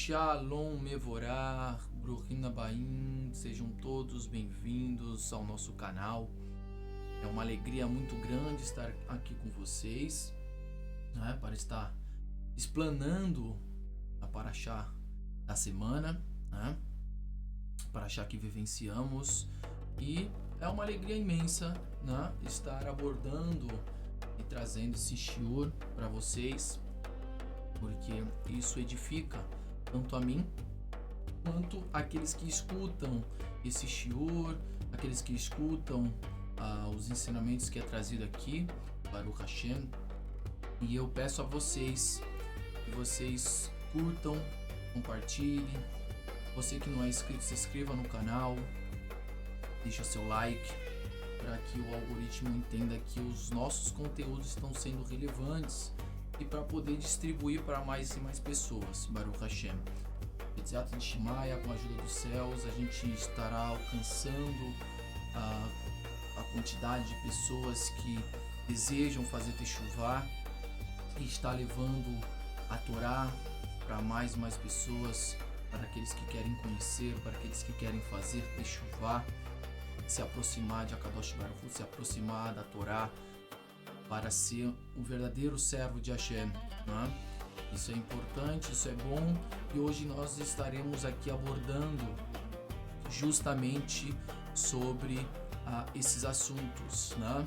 Shalom Mevorah, Bruchim Habayim, sejam todos bem-vindos ao nosso canal. É uma alegria muito grande estar aqui com vocês, né, para estar explanando a Parashá da semana, né, Parashá que vivenciamos, e é uma alegria imensa, né, estar abordando e trazendo esse shiur para vocês, porque isso edifica tanto a mim quanto aqueles que escutam esse shiur, aqueles que escutam os ensinamentos que é trazido aqui, Baruch Hashem. E eu peço a vocês que vocês curtam, compartilhem. Você que não é inscrito, se inscreva no canal, deixa seu like para que o algoritmo entenda que os nossos conteúdos estão sendo relevantes e para poder distribuir para mais e mais pessoas. Baruch Hashem. Betzat de Shemaya, com a ajuda dos céus, a gente estará alcançando a quantidade de pessoas que desejam fazer Teshuvah e está levando a Torá para mais e mais pessoas, para aqueles que querem conhecer, para aqueles que querem fazer Teshuvah, se aproximar de Akadosh Baruch Hu, se aproximar da Torá, para ser um verdadeiro servo de Hashem, né? Isso é importante, isso é bom, e hoje nós estaremos aqui abordando justamente sobre esses assuntos, né?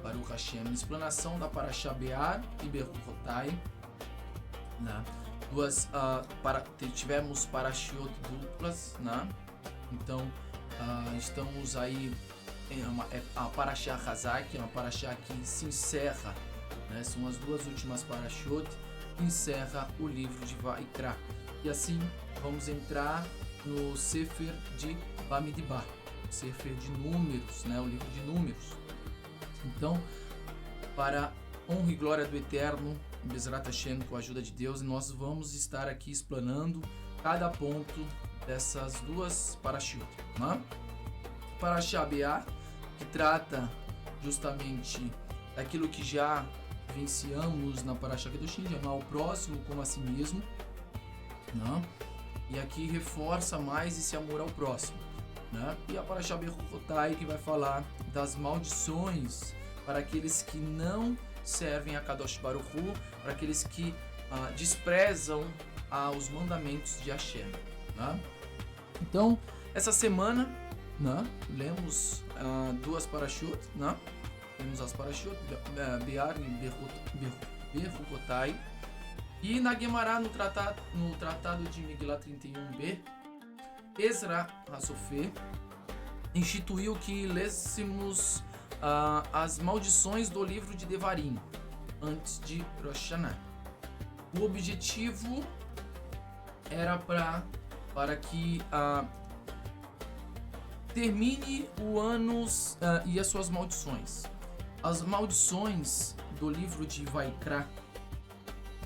Baruch Hashem, explanação da Parashá Be'ar e Bechukotai, né? Tivemos parashiot duplas, né? Então estamos aí a Parashá Hazak, é uma Parashá que se encerra, né? São as duas últimas Parashot que encerra o livro de Vaikra. E assim vamos entrar no Sefer de Bamidbar, Sefer de Números, né? O livro de Números. Então, para honra e glória do Eterno, Bezrat Hashem, com a ajuda de Deus, nós vamos estar aqui explanando cada ponto dessas duas Parashot, né? Parashá Be'ar, que trata justamente daquilo que já vivenciamos na Parashá Kedoshim, de amar o próximo como a si mesmo, né? E aqui reforça mais esse amor ao próximo, né? E a Parashá Bechukotai, que vai falar das maldições para aqueles que não servem a Kadosh Baruch Hu, para aqueles que desprezam os mandamentos de Hashem, né? Então, essa semana, né, lemos duas parashot, né? Temos as parashot Be'ar e Bechukotai, e na Gemara, no tratado de Migilat 31b, Ezra Hassofé instituiu que lêssemos as maldições do livro de Devarim antes de Rosh Hashanah. O objetivo era para que termine o ano e as suas maldições. As maldições do livro de Vaikra,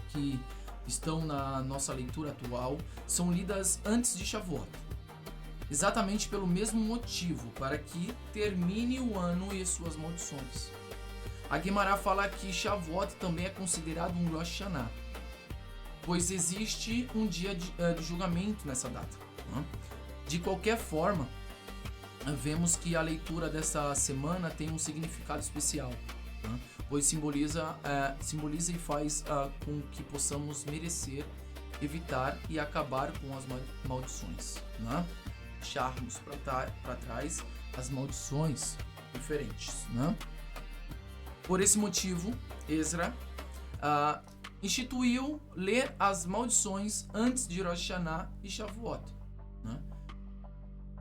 que estão na nossa leitura atual, são lidas antes de Shavuot, exatamente pelo mesmo motivo, para que termine o ano e as suas maldições. A Gemara fala que Shavuot também é considerado um Rosh Hashanah, pois existe um dia de julgamento nessa data, né? De qualquer forma, vemos que a leitura dessa semana tem um significado especial, né? Pois simboliza e faz com que possamos merecer, evitar e acabar com as maldições, né? Deixarmos para trás as maldições diferentes, né? Por esse motivo, Ezra instituiu ler as maldições antes de Rosh Hashanah e Shavuot, né?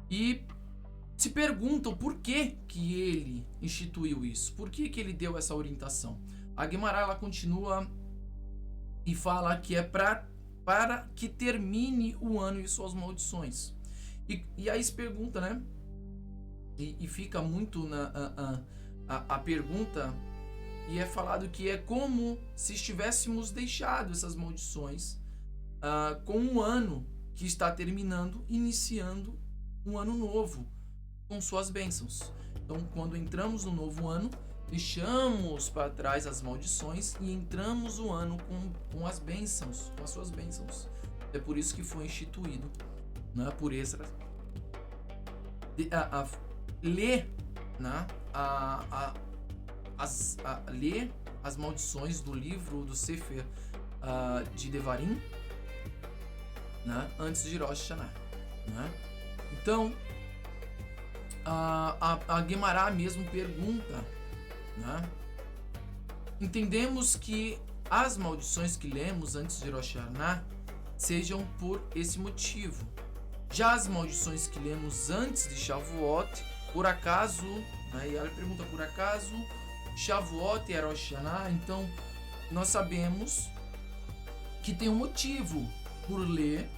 E se perguntam por que ele instituiu isso, por que ele deu essa orientação. A Gemara, ela continua e fala que é para que termine o ano e suas maldições. E aí se pergunta, né? E fica muito a pergunta, e é falado que é como se estivéssemos deixado essas maldições com um ano que está terminando, iniciando um ano novo com suas bênçãos. Então, quando entramos no novo ano, deixamos para trás as maldições e entramos o ano com as bênçãos, com as suas bênçãos. É por isso que foi instituído, né, por Esdras, ler, né, ler as maldições do livro do Sefer de Devarim, né, antes de Rosh Hashanah, né? Então, a Guemará mesmo pergunta, né? Entendemos que as maldições que lemos antes de Rosh Hashanah sejam por esse motivo. Já as maldições que lemos antes de Shavuot, por acaso, né? E ela pergunta, por acaso Shavuot é Rosh Hashanah? Então, nós sabemos que tem um motivo por ler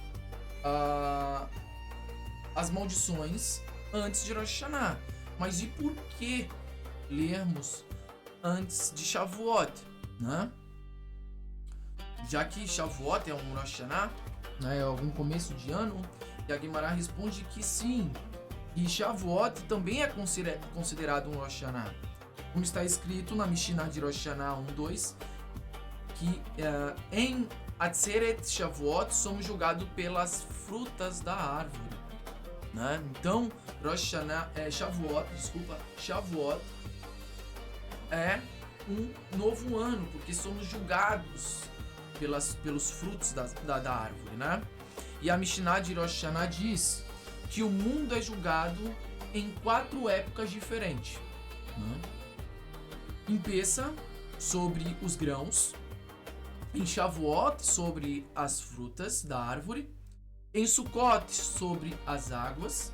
as maldições antes de Rosh Hashanah. Mas e por que lermos antes de Shavuot, né? Já que Shavuot é um Rosh Hashanah, né, é algum começo de ano, e a Guemará responde que sim, e Shavuot também é considerado um Rosh Hashanah, como está escrito na Mishnah de Rosh Hashanah 1:2, que em Atzeret Shavuot somos julgados pelas frutas da árvore, né? Então, Shavuot é um novo ano, porque somos julgados pelos frutos da árvore, né? E a Mishnah de Rosh Hashanah diz que o mundo é julgado em 4 épocas diferentes, né? Em Pessa, sobre os grãos; em Shavuot, sobre as frutas da árvore; em Sukkot, sobre as águas;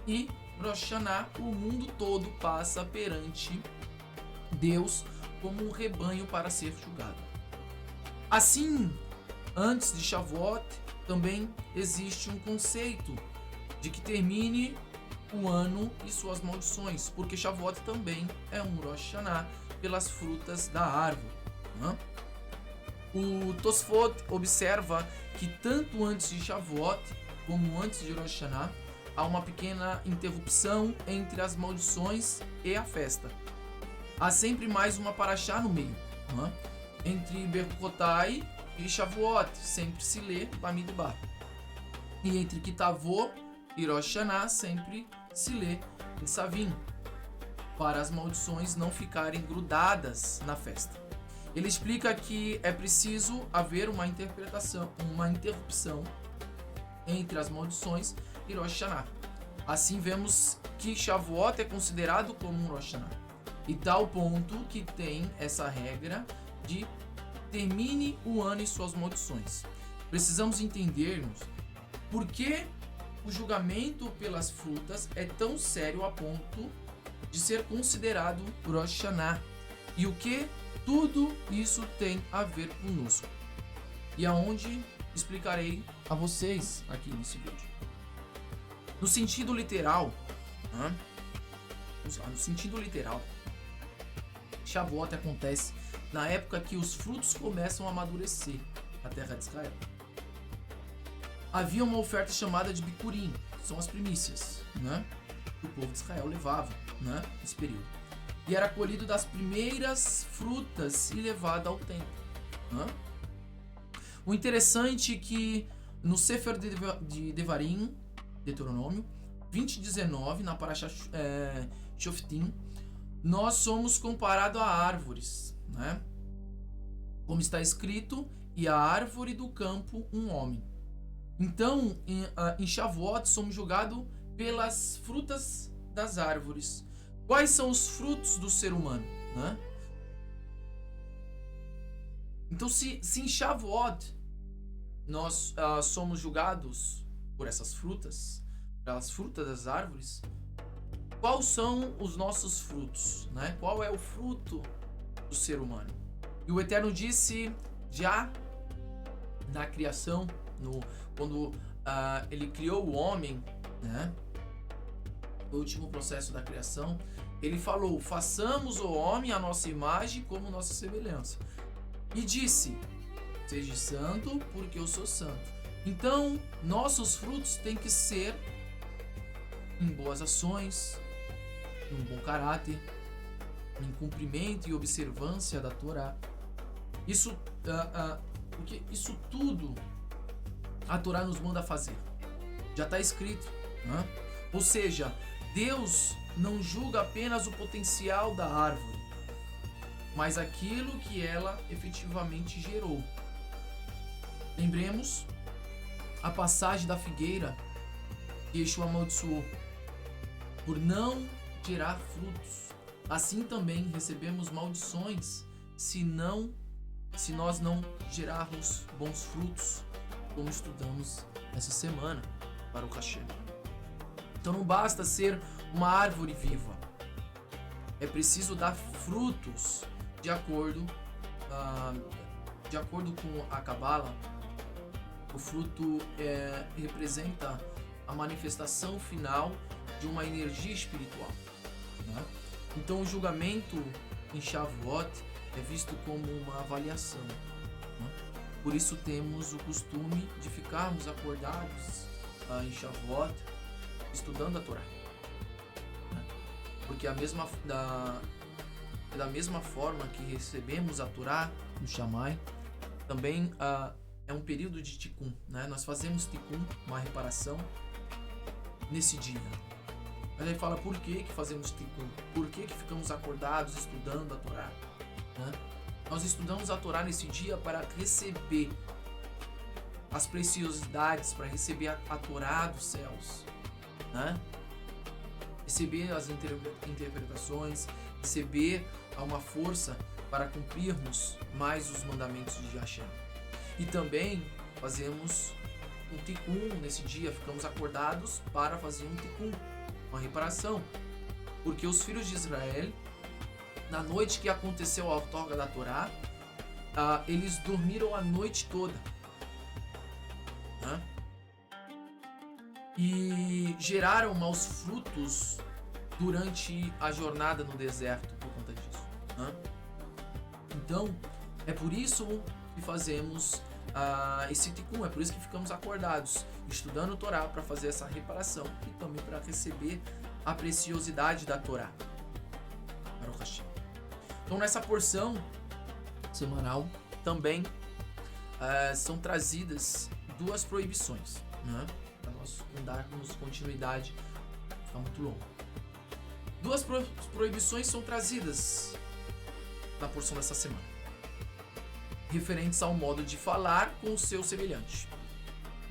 e Rosh Hashanah, o mundo todo passa perante Deus como um rebanho para ser julgado. Assim, antes de Shavuot, também existe um conceito de que termine o ano e suas maldições, porque Shavuot também é um Rosh Hashanah pelas frutas da árvore, né? O Tosfot observa que tanto antes de Shavuot como antes de Rosh Hashanah há uma pequena interrupção entre as maldições e a festa. Há sempre mais uma paraxá no meio, né? Entre Berkotai e Shavuot sempre se lê Bamidbar. E entre Kitavô e Rosh Hashanah sempre se lê Tzavim, para as maldições não ficarem grudadas na festa. Ele explica que é preciso haver uma interrupção entre as maldições e Rosh Hashanah. Assim vemos que Shavuot é considerado como um Rosh Hashanah, e tal ponto que tem essa regra de termine o ano e suas maldições. Precisamos entendermos por que o julgamento pelas frutas é tão sério a ponto de ser considerado Rosh Hashanah, e o que tudo isso tem a ver conosco, e aonde explicarei a vocês aqui nesse vídeo. No sentido literal, Shavuot acontece na época que os frutos começam a amadurecer na terra de Israel. Havia uma oferta chamada de Bikurim, que são as primícias, né, que o povo de Israel levava, né, nesse período. E era colhido das primeiras frutas e levado ao templo, né? O interessante é que no Sefer de Devarim, Deuteronômio 20:19, na Parashá Shoftim, nós somos comparados a árvores, né? Como está escrito, e a árvore do campo um homem. Então, em Shavuot somos julgados pelas frutas das árvores. Quais são os frutos do ser humano, né? Então, se em Shavuot nós somos julgados por essas frutas, pelas frutas das árvores, quais são os nossos frutos, né? Qual é o fruto do ser humano? E o Eterno disse já na criação, quando ele criou o homem, né? O último processo da criação, ele falou: façamos o homem à nossa imagem como nossa semelhança. E disse: seja santo, porque eu sou santo. Então, nossos frutos têm que ser em boas ações, em um bom caráter, em cumprimento e observância da Torá. Porque isso tudo a Torá nos manda fazer. Já está escrito, né? Ou seja, Deus não julga apenas o potencial da árvore, mas aquilo que ela efetivamente gerou. Lembremos a passagem da figueira que Yeshua amaldiçoou por não gerar frutos. Assim também recebemos maldições se nós não gerarmos bons frutos, como estudamos essa semana para o Hashem. Então não basta ser uma árvore viva, é preciso dar frutos de acordo com a Kabbalah. O fruto representa a manifestação final de uma energia espiritual, né? Então o julgamento em Shavuot é visto como uma avaliação, né? Por isso temos o costume de ficarmos acordados em Shavuot estudando a Torá, né? Porque da mesma forma que recebemos a Torá no Shammai, também é um período de Tikkun, né? Nós fazemos Tikkun, uma reparação, nesse dia. Mas aí fala por que fazemos Tikkun? Por que ficamos acordados estudando a Torá, né? Nós estudamos a Torá nesse dia para receber as preciosidades, para receber a Torá dos céus, né? Receber as interpretações, receber uma força para cumprirmos mais os mandamentos de Hashem. E também fazemos um Tikkun nesse dia, ficamos acordados para fazer um Tikkun, uma reparação. Porque os filhos de Israel, na noite que aconteceu a outorga da Torá, eles dormiram a noite toda, né? E geraram maus frutos durante a jornada no deserto por conta disso, né? Então, é por isso que fazemos esse Tikkun, é por isso que ficamos acordados, estudando a Torá para fazer essa reparação e também para receber a preciosidade da Torá para o Hashem. Então nessa porção semanal também são trazidas duas proibições, né? Para nós darmos continuidade, fica muito longo. Duas proibições são trazidas na porção dessa semana, referentes ao modo de falar com o seu semelhante.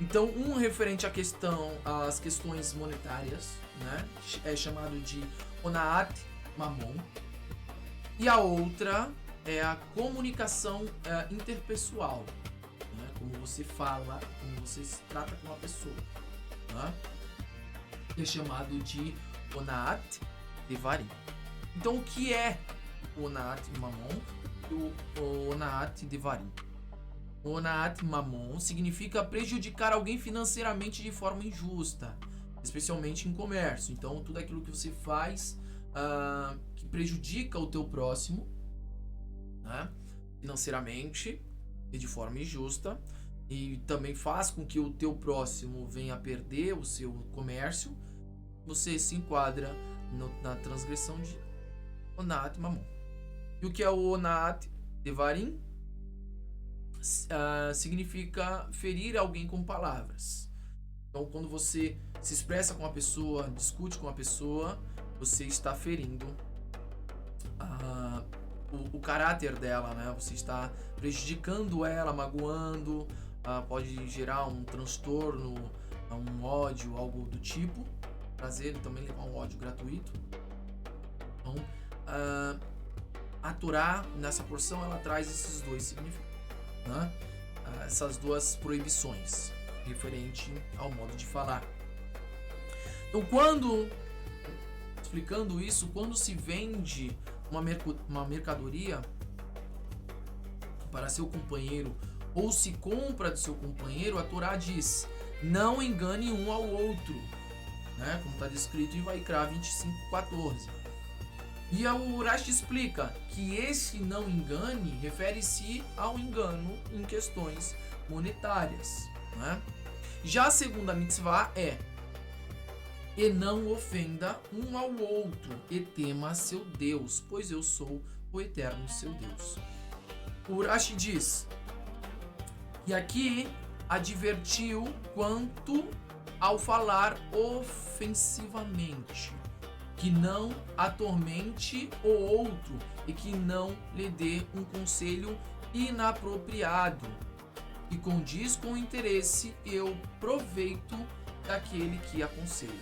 Então, um referente às questões monetárias, né, é chamado de Onaat Mamon, e a outra é a comunicação interpessoal, né, como você fala, como você se trata com uma pessoa, né, é chamado de Onaat Devarim. Então, o que é Onaat Mamon e o Onaat Devarim? Onaat Mamon significa prejudicar alguém financeiramente de forma injusta, especialmente em comércio. Então, tudo aquilo que você faz que prejudica o teu próximo, né, financeiramente e de forma injusta, e também faz com que o teu próximo venha a perder o seu comércio, você se enquadra na transgressão de Onaat Mamon. E o que é o Onaat Devarim? Significa ferir alguém com palavras. Então, quando você se expressa com uma pessoa, discute com uma pessoa, você está ferindo o caráter dela, né? Você está prejudicando ela, magoando, pode gerar um transtorno, um ódio, algo do tipo. Prazer também levar um ódio gratuito. Então, a Torá, nessa porção, ela traz esses dois significados, né? Essas duas proibições referente ao modo de falar. Então, explicando isso, quando se vende uma mercadoria para seu companheiro ou se compra do seu companheiro, a Torá diz: não engane um ao outro, né? Como está descrito em Vaikra 25:14. E o Urash explica que esse não engane refere-se ao engano em questões monetárias, né? Já a segunda mitzvah é: e não ofenda um ao outro, e tema seu Deus, pois eu sou o eterno seu Deus. O Urash diz que aqui advertiu quanto ao falar ofensivamente, que não atormente o outro e que não lhe dê um conselho inapropriado e condiz com o interesse e o proveito daquele que aconselha.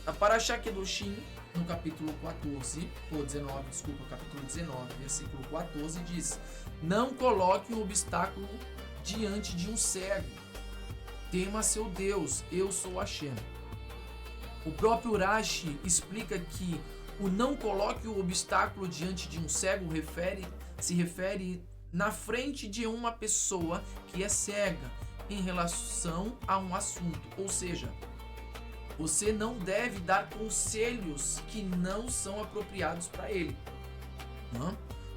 Na Parashá Kedoshim, no capítulo 19, versículo 14, diz: não coloque um obstáculo diante de um cego. Tema seu Deus, eu sou Hashem. O próprio Rashi explica que o não coloque o obstáculo diante de um cego se refere na frente de uma pessoa que é cega em relação a um assunto. Ou seja, você não deve dar conselhos que não são apropriados para ele.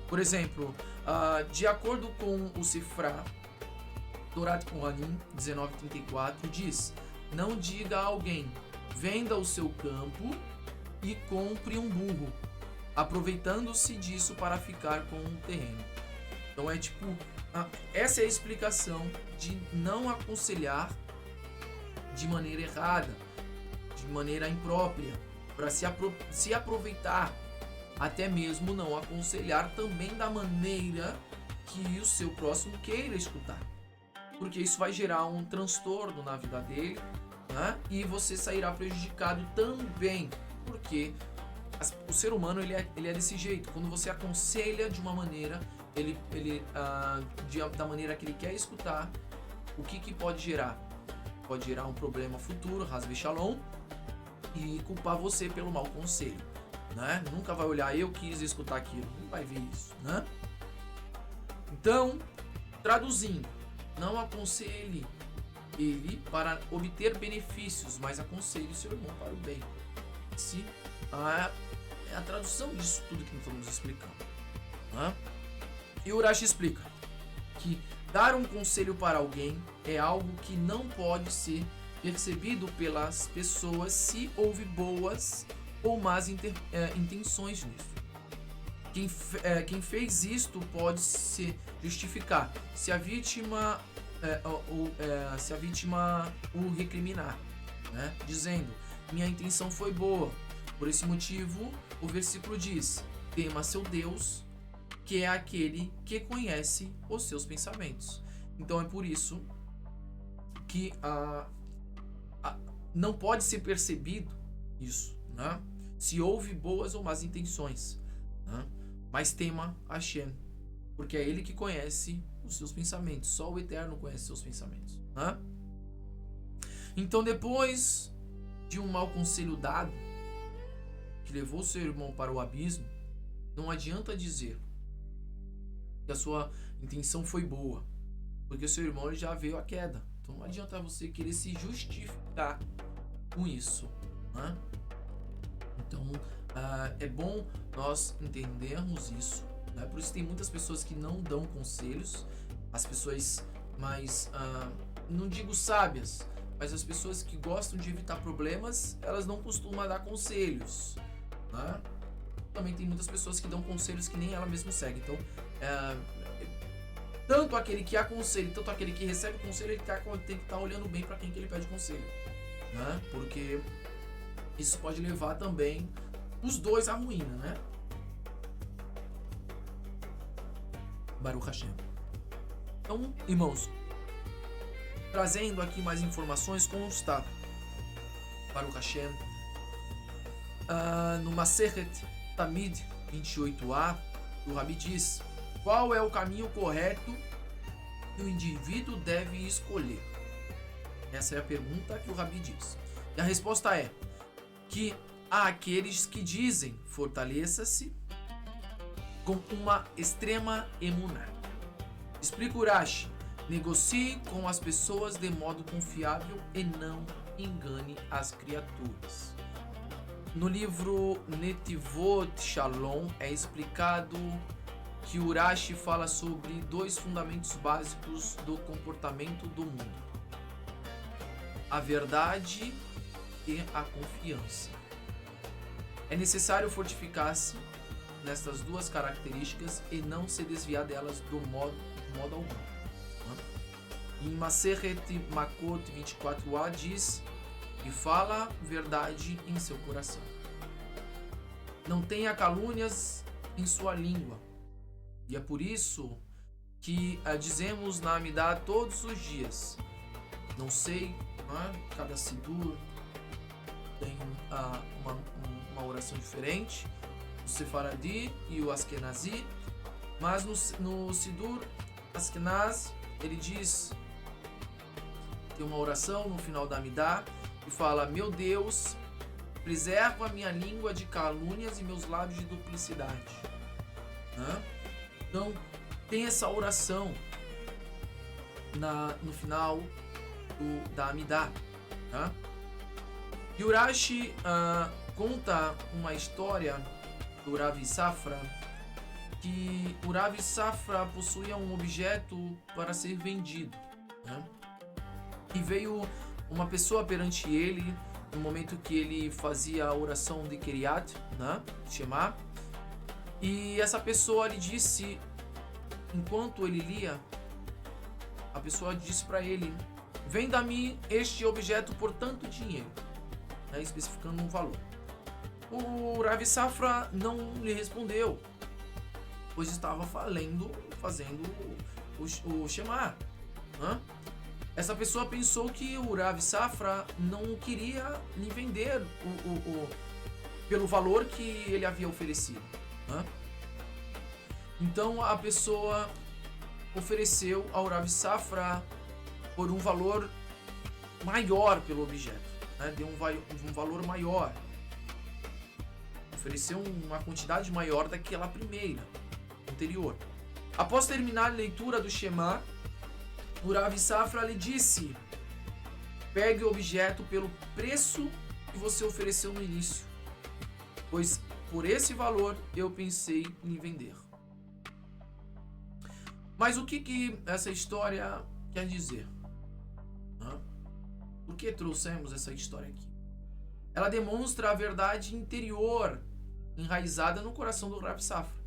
Por exemplo, de acordo com o Sifra Torat Kohanim 19:34, diz: não diga a alguém, venda o seu campo e compre um burro, aproveitando-se disso para ficar com um terreno. Então essa é a explicação de não aconselhar de maneira errada, de maneira imprópria, para se aproveitar, até mesmo não aconselhar também da maneira que o seu próximo queira escutar, porque isso vai gerar um transtorno na vida dele, né? E você sairá prejudicado também, porque o ser humano ele é desse jeito. Quando você aconselha de uma maneira, da maneira que ele quer escutar, o que pode gerar? Pode gerar um problema futuro, Hasbe Shalom, e culpar você pelo mau conselho, né? Nunca vai olhar, eu quis escutar aquilo, não vai ver isso, né? Então, traduzindo, não aconselhe ele para obter benefícios, mas aconselhe seu irmão para o bem. É a tradução disso tudo que nós estamos explicando, né? E o Rashi explica que dar um conselho para alguém é algo que não pode ser percebido pelas pessoas se houve boas ou más intenções nisso. Quem fez isto pode se justificar se a vítima o recriminar, né? Dizendo: minha intenção foi boa. Por esse motivo, o versículo diz: tema seu Deus, que é aquele que conhece os seus pensamentos. Então é por isso que não pode ser percebido isso, né? Se houve boas ou más intenções, né? Mas tema Hashem, porque é ele que conhece os seus pensamentos. Só o Eterno conhece seus pensamentos, né? Então, depois de um mau conselho dado que levou seu irmão para o abismo, não adianta dizer que a sua intenção foi boa, porque o seu irmão ele já veio à queda. Então não adianta você querer se justificar com isso, né? Então é bom nós entendermos isso, né? Por isso tem muitas pessoas que não dão conselhos, as pessoas mais, não digo sábias, mas as pessoas que gostam de evitar problemas, elas não costumam dar conselhos, né? Também tem muitas pessoas que dão conselhos que nem ela mesma segue. Então, tanto aquele que aconselha, tanto aquele que recebe conselho, ele tem que estar olhando bem para quem que ele pede conselho, né? Porque isso pode levar também os dois à ruína, né? Baruch Hashem. Então, irmãos, trazendo aqui mais informações, consta Baruch Hashem, no Masechet Tamid 28a, o Rabi diz: qual é o caminho correto que o indivíduo deve escolher? Essa é a pergunta que o Rabi diz. E a resposta é que há aqueles que dizem: fortaleça-se com uma extrema emuná. Explica o Rashi: negocie com as pessoas de modo confiável e não engane as criaturas. No livro Netivot Shalom é explicado que o Rashi fala sobre dois fundamentos básicos do comportamento do mundo: a verdade e a confiança. É necessário fortificar-se nestas duas características e não se desviar delas de modo algum. Em Maseret Makot 24a diz: e fala verdade em seu coração. Não tenha calúnias em sua língua. E é por isso que dizemos na Amidah todos os dias. Não sei, cada Sidur tem uma oração diferente, o Sefaradi e o Askenazi, mas no Sidur Askenaz ele diz, tem uma oração no final da Amidah que fala: meu Deus, preserva minha língua de calúnias e meus lábios de duplicidade. Então tem essa oração no final da Amidah. E o Rashi conta uma história do Ravi Safra, que o Ravi Safra possuía um objeto para ser vendido, e veio uma pessoa perante ele no momento que ele fazia a oração de Kiryat, Shema, e essa pessoa lhe disse, enquanto ele lia, a pessoa disse para ele: venda-me este objeto por tanto dinheiro, especificando um valor. O Ravi Safra não lhe respondeu, pois estava fazendo o Shema. Essa pessoa pensou que o Ravi Safra não queria lhe vender pelo valor que ele havia oferecido. Então a pessoa ofereceu ao Ravi Safra por um valor maior pelo objeto, deu um valor maior, ofereceu uma quantidade maior daquela primeira, anterior. Após terminar a leitura do Shema, o Ravi Safra lhe disse: pegue o objeto pelo preço que você ofereceu no início, pois por esse valor eu pensei em vender. Mas o que essa história quer dizer? Por que trouxemos essa história aqui? Ela demonstra a verdade interior enraizada no coração do Ravi Safra.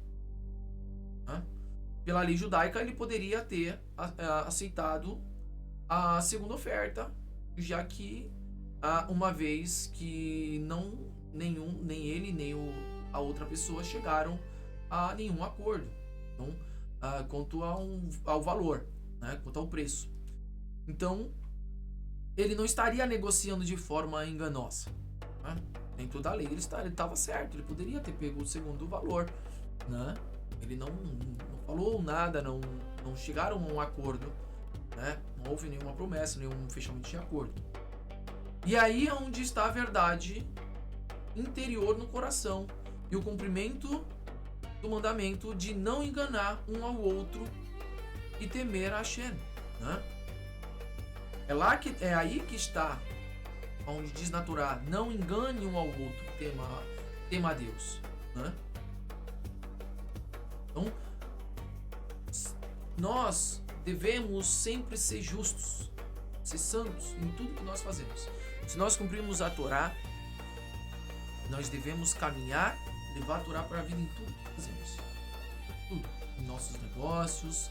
Pela lei judaica, ele poderia ter aceitado a segunda oferta, já que uma vez que nem ele nem a outra pessoa chegaram a nenhum acordo, então, quanto ao valor, quanto ao preço. Então, ele não estaria negociando de forma enganosa. Dentro da lei ele estava certo, ele poderia ter pego o segundo valor. Ele não falou nada, não chegaram a um acordo, não houve nenhuma promessa, nenhum fechamento de acordo. E aí é onde está a verdade interior no coração e o cumprimento do mandamento de não enganar um ao outro e temer a Hashem. É aí que está, onde diz na Torá: não engane um ao outro, tema a Deus. Então, nós devemos sempre ser justos, ser santos em tudo que nós fazemos. Se nós cumprirmos a Torá, nós devemos caminhar, levar a Torá para a vida em tudo que fazemos. Tudo. Em nossos negócios,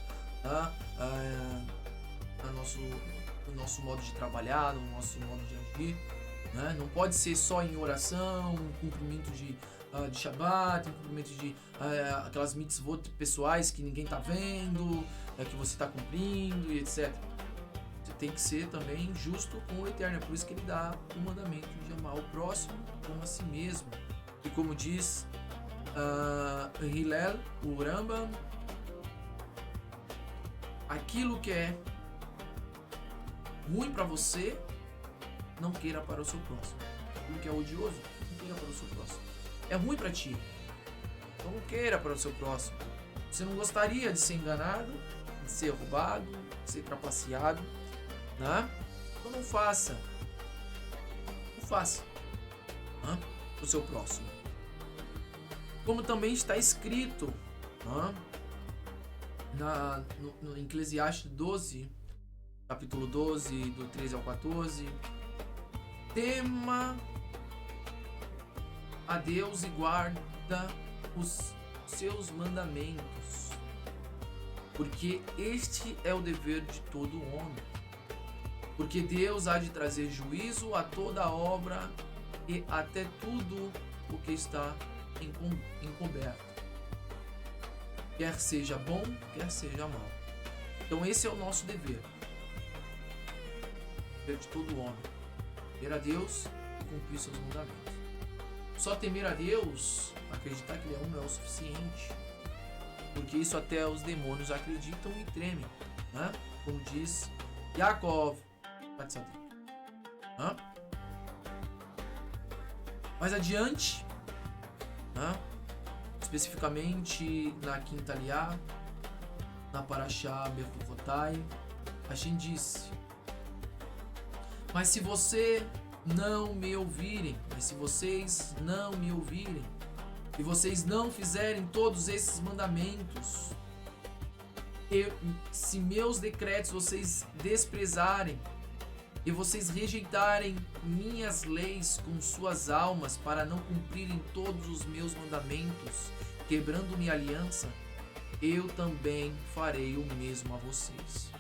no nosso modo de trabalhar, no nosso modo de agir. Não pode ser só em oração, em cumprimento de Shabbat, em cumprimento de aquelas mitzvot pessoais que ninguém está vendo, que você está cumprindo e etc. Você tem que ser também justo com o Eterno. É por isso que ele dá o mandamento de amar o próximo como a si mesmo. E como diz Hillel, o Rambam, aquilo que é ruim para você, não queira para o seu próximo. Aquilo que é odioso, não queira para o seu próximo. É ruim para ti, então não queira para o seu próximo. Você não gostaria de ser enganado, de ser roubado, de ser trapaceado, Então não faça. Não faça para o seu próximo. Como também está escrito no Eclesiastes 12, capítulo 12, do 13 ao 14, tema a Deus e guarda os seus mandamentos. porque este é o dever de todo homem. Porque Deus há de trazer juízo a toda obra e até tudo o que está encoberto, quer seja bom, quer seja mal. Então esse é o nosso dever. O dever de todo homem. Temer a Deus e cumprir seus mandamentos. Só temer a Deus, acreditar que Ele é um, não é o suficiente. Porque isso até os demônios acreditam e tremem, né? Como diz Yaakov. Mais adiante, né? Especificamente na quinta aliá, na Parashá Bechukotai, Hashem disse: mas se vocês não me ouvirem, e vocês não fizerem todos esses mandamentos, e se meus decretos vocês desprezarem, e vocês rejeitarem minhas leis com suas almas para não cumprirem todos os meus mandamentos, quebrando minha aliança, eu também farei o mesmo a vocês.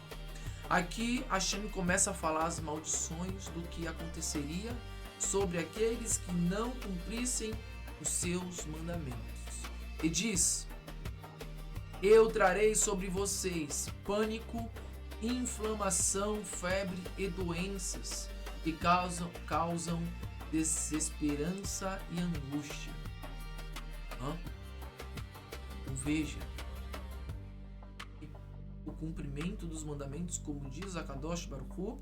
Aqui Hashem começa a falar as maldições do que aconteceria sobre aqueles que não cumprissem os seus mandamentos. E diz: eu trarei sobre vocês pânico, inflamação, febre e doenças que causam desesperança e angústia. Então veja, o cumprimento dos mandamentos, como diz a Kadosh Baruch Hu,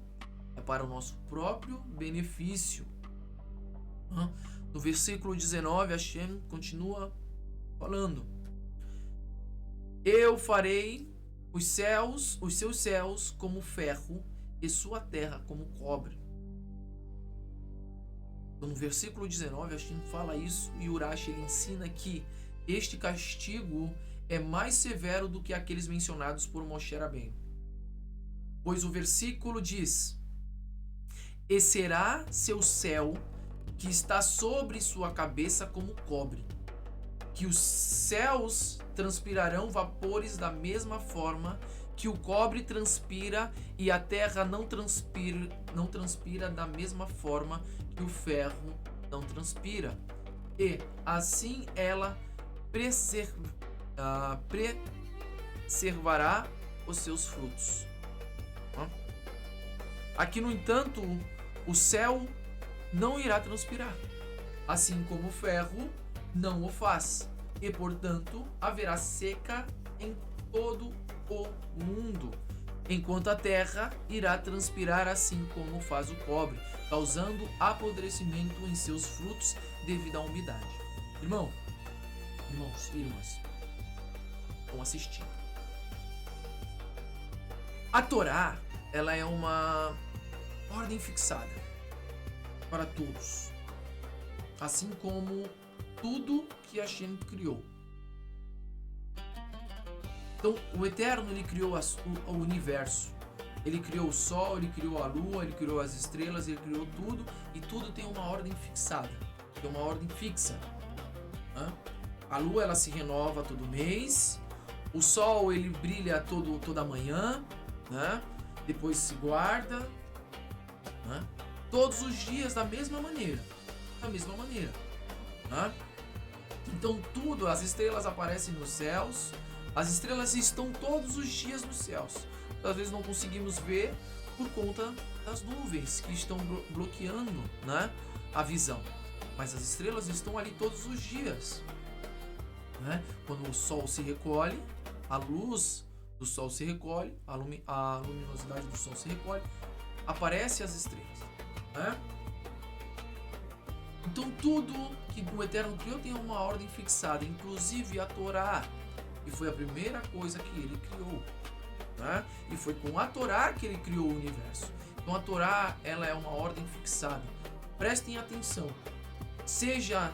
é para o nosso próprio benefício. No versículo 19, Hashem continua falando: eu farei os seus céus como ferro e sua terra como cobre. Então, no versículo 19, Hashem fala isso e Urashi ele ensina que este castigo é mais severo do que aqueles mencionados por Moshe Rabbeinu. Pois o versículo diz: e será seu céu que está sobre sua cabeça como cobre, que os céus transpirarão vapores da mesma forma que o cobre transpira, e a terra não transpira da mesma forma que o ferro não transpira. E assim ela preservará os seus frutos. Aqui, no entanto, o céu não irá transpirar, assim como o ferro não o faz, e portanto haverá seca em todo o mundo, enquanto a terra irá transpirar assim como faz o cobre, causando apodrecimento em seus frutos devido à umidade. Irmãos e irmãs, estão assistindo. A Torá, ela é uma ordem fixada para todos, assim como tudo que Hashem criou. Então, o Eterno, ele criou o universo. Ele criou o Sol, ele criou a Lua, ele criou as estrelas, ele criou tudo, e tudo tem uma ordem fixada, tem uma ordem fixa. A Lua, ela se renova todo mês, o Sol, ele brilha toda manhã, né? Depois se guarda, né? Todos os dias da mesma maneira. Né? Então tudo, as estrelas aparecem nos céus, as estrelas estão todos os dias nos céus. Às vezes não conseguimos ver por conta das nuvens que estão bloqueando, né, a visão. Mas as estrelas estão ali todos os dias. Né? Quando o Sol se recolhe, a luz do Sol se recolhe, a luminosidade do Sol se recolhe, aparecem as estrelas. Né? Então tudo que o Eterno criou tem uma ordem fixada, inclusive a Torá, que foi a primeira coisa que ele criou, né? E foi com a Torá que ele criou o universo. Então a Torá, ela é uma ordem fixada. Prestem atenção, seja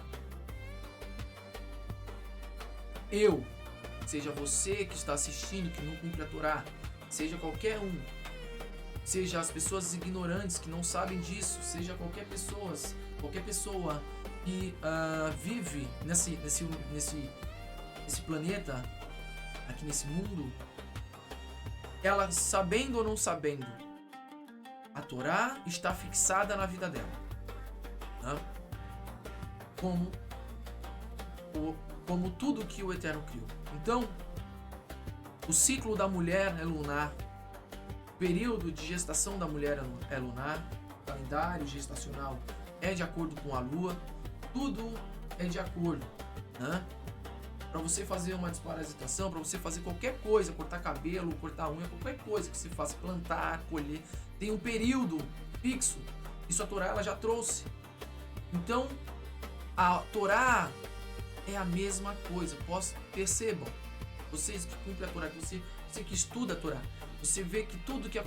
seja você que está assistindo que não cumpre a Torá, seja qualquer um, seja as pessoas ignorantes que não sabem disso, seja qualquer pessoa que vive nesse planeta, aqui nesse mundo, ela sabendo ou não sabendo, a Torá está fixada na vida dela, né? Como tudo que o Eterno criou. Então, o ciclo da mulher é lunar, o período de gestação da mulher é lunar, o calendário gestacional é de acordo com a lua, tudo é de acordo, né? Para você fazer uma desparasitação, para você fazer qualquer coisa, cortar cabelo, cortar unha, qualquer coisa que você faça, plantar, colher, tem um período fixo. Isso a Torá ela já trouxe. Então, a Torá é a mesma coisa. Percebam, vocês que cumprem a Torá, você que estuda a Torá, você vê que tudo que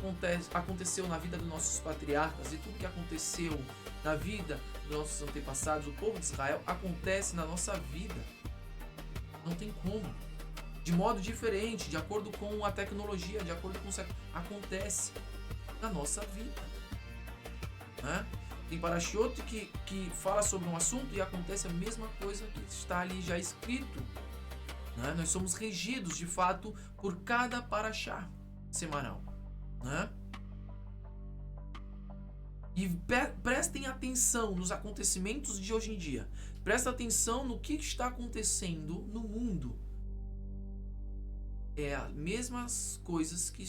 aconteceu na vida dos nossos patriarcas e tudo que aconteceu na vida dos nossos antepassados, o povo de Israel, acontece na nossa vida. Não tem como. De modo diferente, de acordo com a tecnologia, de acordo com o século, acontece na nossa vida, né? Tem Parashiot que fala sobre um assunto e acontece a mesma coisa que está ali já escrito, né? Nós somos regidos, de fato, por cada Parashá semanal, né? E prestem atenção nos acontecimentos de hoje em dia. Presta atenção no que está acontecendo no mundo. É as mesmas coisas que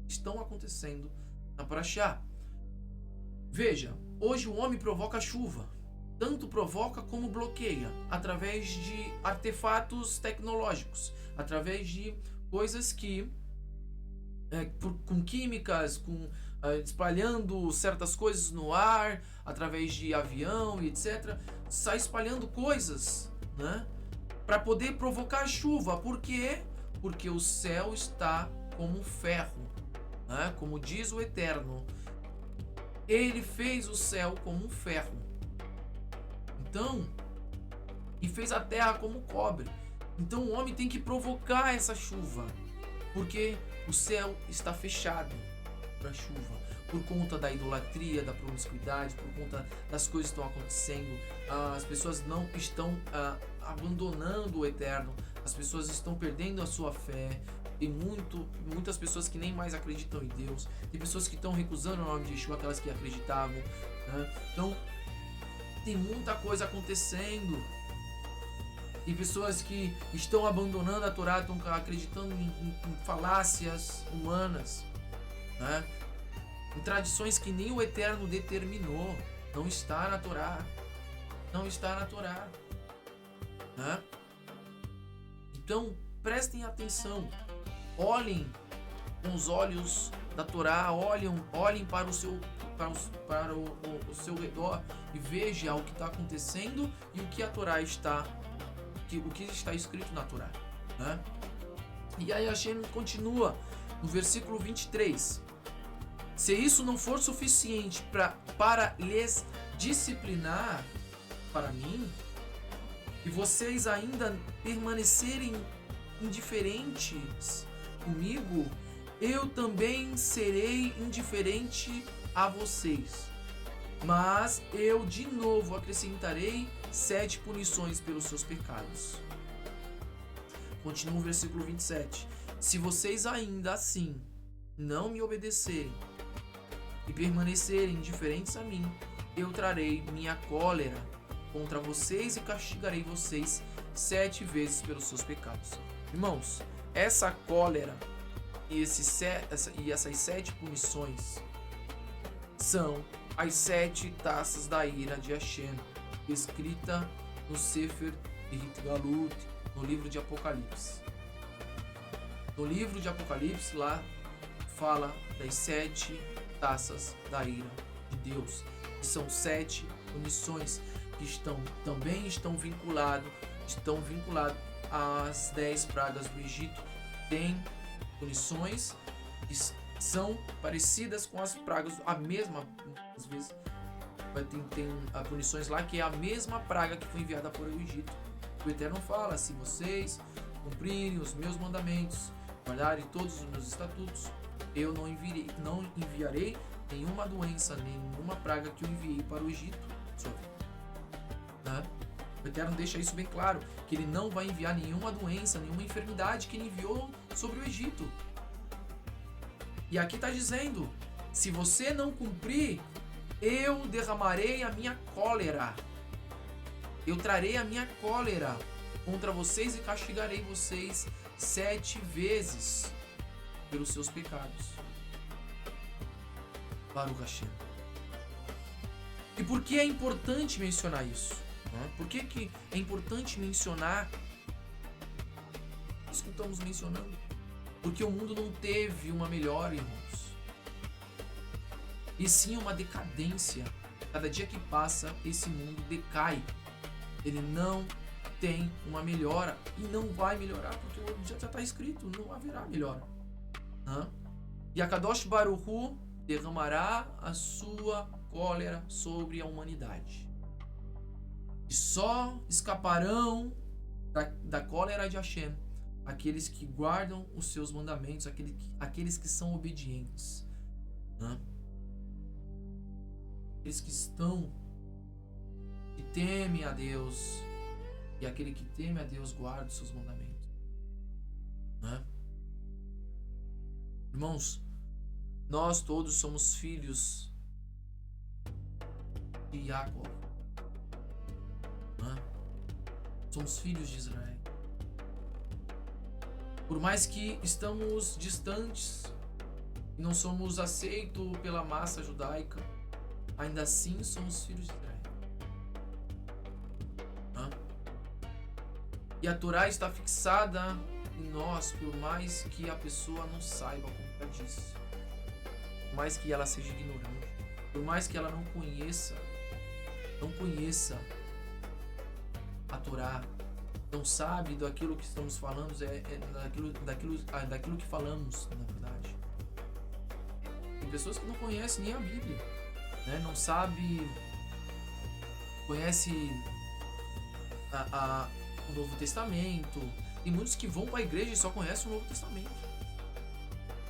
estão acontecendo na Parashá. Veja, hoje o homem provoca chuva. Tanto provoca como bloqueia. Através de artefatos tecnológicos. Através de coisas que... com químicas, espalhando certas coisas no ar, através de avião e etc. Sai espalhando coisas, né? Para poder provocar chuva. Por quê? Porque o céu está como ferro, né? Como diz o Eterno, ele fez o céu como um ferro. Então, e fez a terra como cobre. Então o homem tem que provocar essa chuva, porque o céu está fechado para chuva, por conta da idolatria, da promiscuidade, por conta das coisas que estão acontecendo. As pessoas não estão abandonando o Eterno, as pessoas estão perdendo a sua fé. Tem muitas pessoas que nem mais acreditam em Deus. Tem pessoas que estão recusando o nome de Yeshua, aquelas que acreditavam, né? Então, tem muita coisa acontecendo. Tem pessoas que estão abandonando a Torá, estão acreditando em falácias humanas, né? Em tradições que nem o Eterno determinou. Não está na Torá. Não está na Torá, né? Então, prestem atenção. Olhem com os olhos da Torá, olhem para o seu redor e vejam o que está acontecendo e o que a Torá está, o que está escrito na Torá, né? E aí Hashem continua no versículo 23. Se isso não for suficiente para lhes disciplinar para mim, e vocês ainda permanecerem indiferentes comigo, eu também serei indiferente a vocês. Mas eu de novo acrescentarei 7 punições pelos seus pecados. Continua o versículo 27. Se vocês ainda assim não me obedecerem e permanecerem indiferentes a mim, eu trarei minha cólera contra vocês e castigarei vocês 7 vezes pelos seus pecados. Irmãos, essa cólera e essas 7 punições são as 7 taças da ira de Hashem, escrita no Sefer Brit Galut, no livro de Apocalipse. No livro de Apocalipse, lá fala das 7 taças da ira de Deus, que são 7 punições que também estão vinculadas às 10 pragas do Egito. Tem punições que são parecidas com as pragas, a mesma, às vezes tem punições lá que é a mesma praga que foi enviada para o Egito. O Eterno fala: se vocês cumprirem os meus mandamentos, guardarem todos os meus estatutos, eu não enviarei nenhuma doença, nenhuma praga que eu enviei para o Egito. Né? O Eterno deixa isso bem claro, que ele não vai enviar nenhuma doença, nenhuma enfermidade que ele enviou sobre o Egito. E aqui está dizendo: se você não cumprir, eu derramarei a minha cólera. Eu trarei a minha cólera contra vocês e castigarei vocês 7 vezes pelos seus pecados. Baruch Hashem. E por que é importante mencionar isso? Por que é importante mencionar isso que estamos mencionando? Porque o mundo não teve uma melhora, irmãos. E sim uma decadência. Cada dia que passa, esse mundo decai. Ele não tem uma melhora e não vai melhorar, porque já está escrito, não haverá melhora. E a Kadosh Baruch Hu derramará a sua cólera sobre a humanidade. E só escaparão da cólera de Hashem aqueles que guardam os seus mandamentos, aqueles que são obedientes. Aqueles que temem a Deus, e aquele que teme a Deus guarda os seus mandamentos. Irmãos, nós todos somos filhos de Jacob. Somos filhos de Israel. Por mais que estamos distantes e não somos aceitos pela massa judaica, ainda assim somos filhos de Israel. E a Torá está fixada em nós, por mais que a pessoa não saiba como disso, por mais que ela seja ignorante, por mais que ela não conheça a Torá, não sabe daquilo que estamos falando, daquilo que falamos, na verdade. Tem pessoas que não conhecem nem a Bíblia, não sabe, conhece o Novo Testamento. Tem muitos que vão para a igreja e só conhecem o Novo Testamento.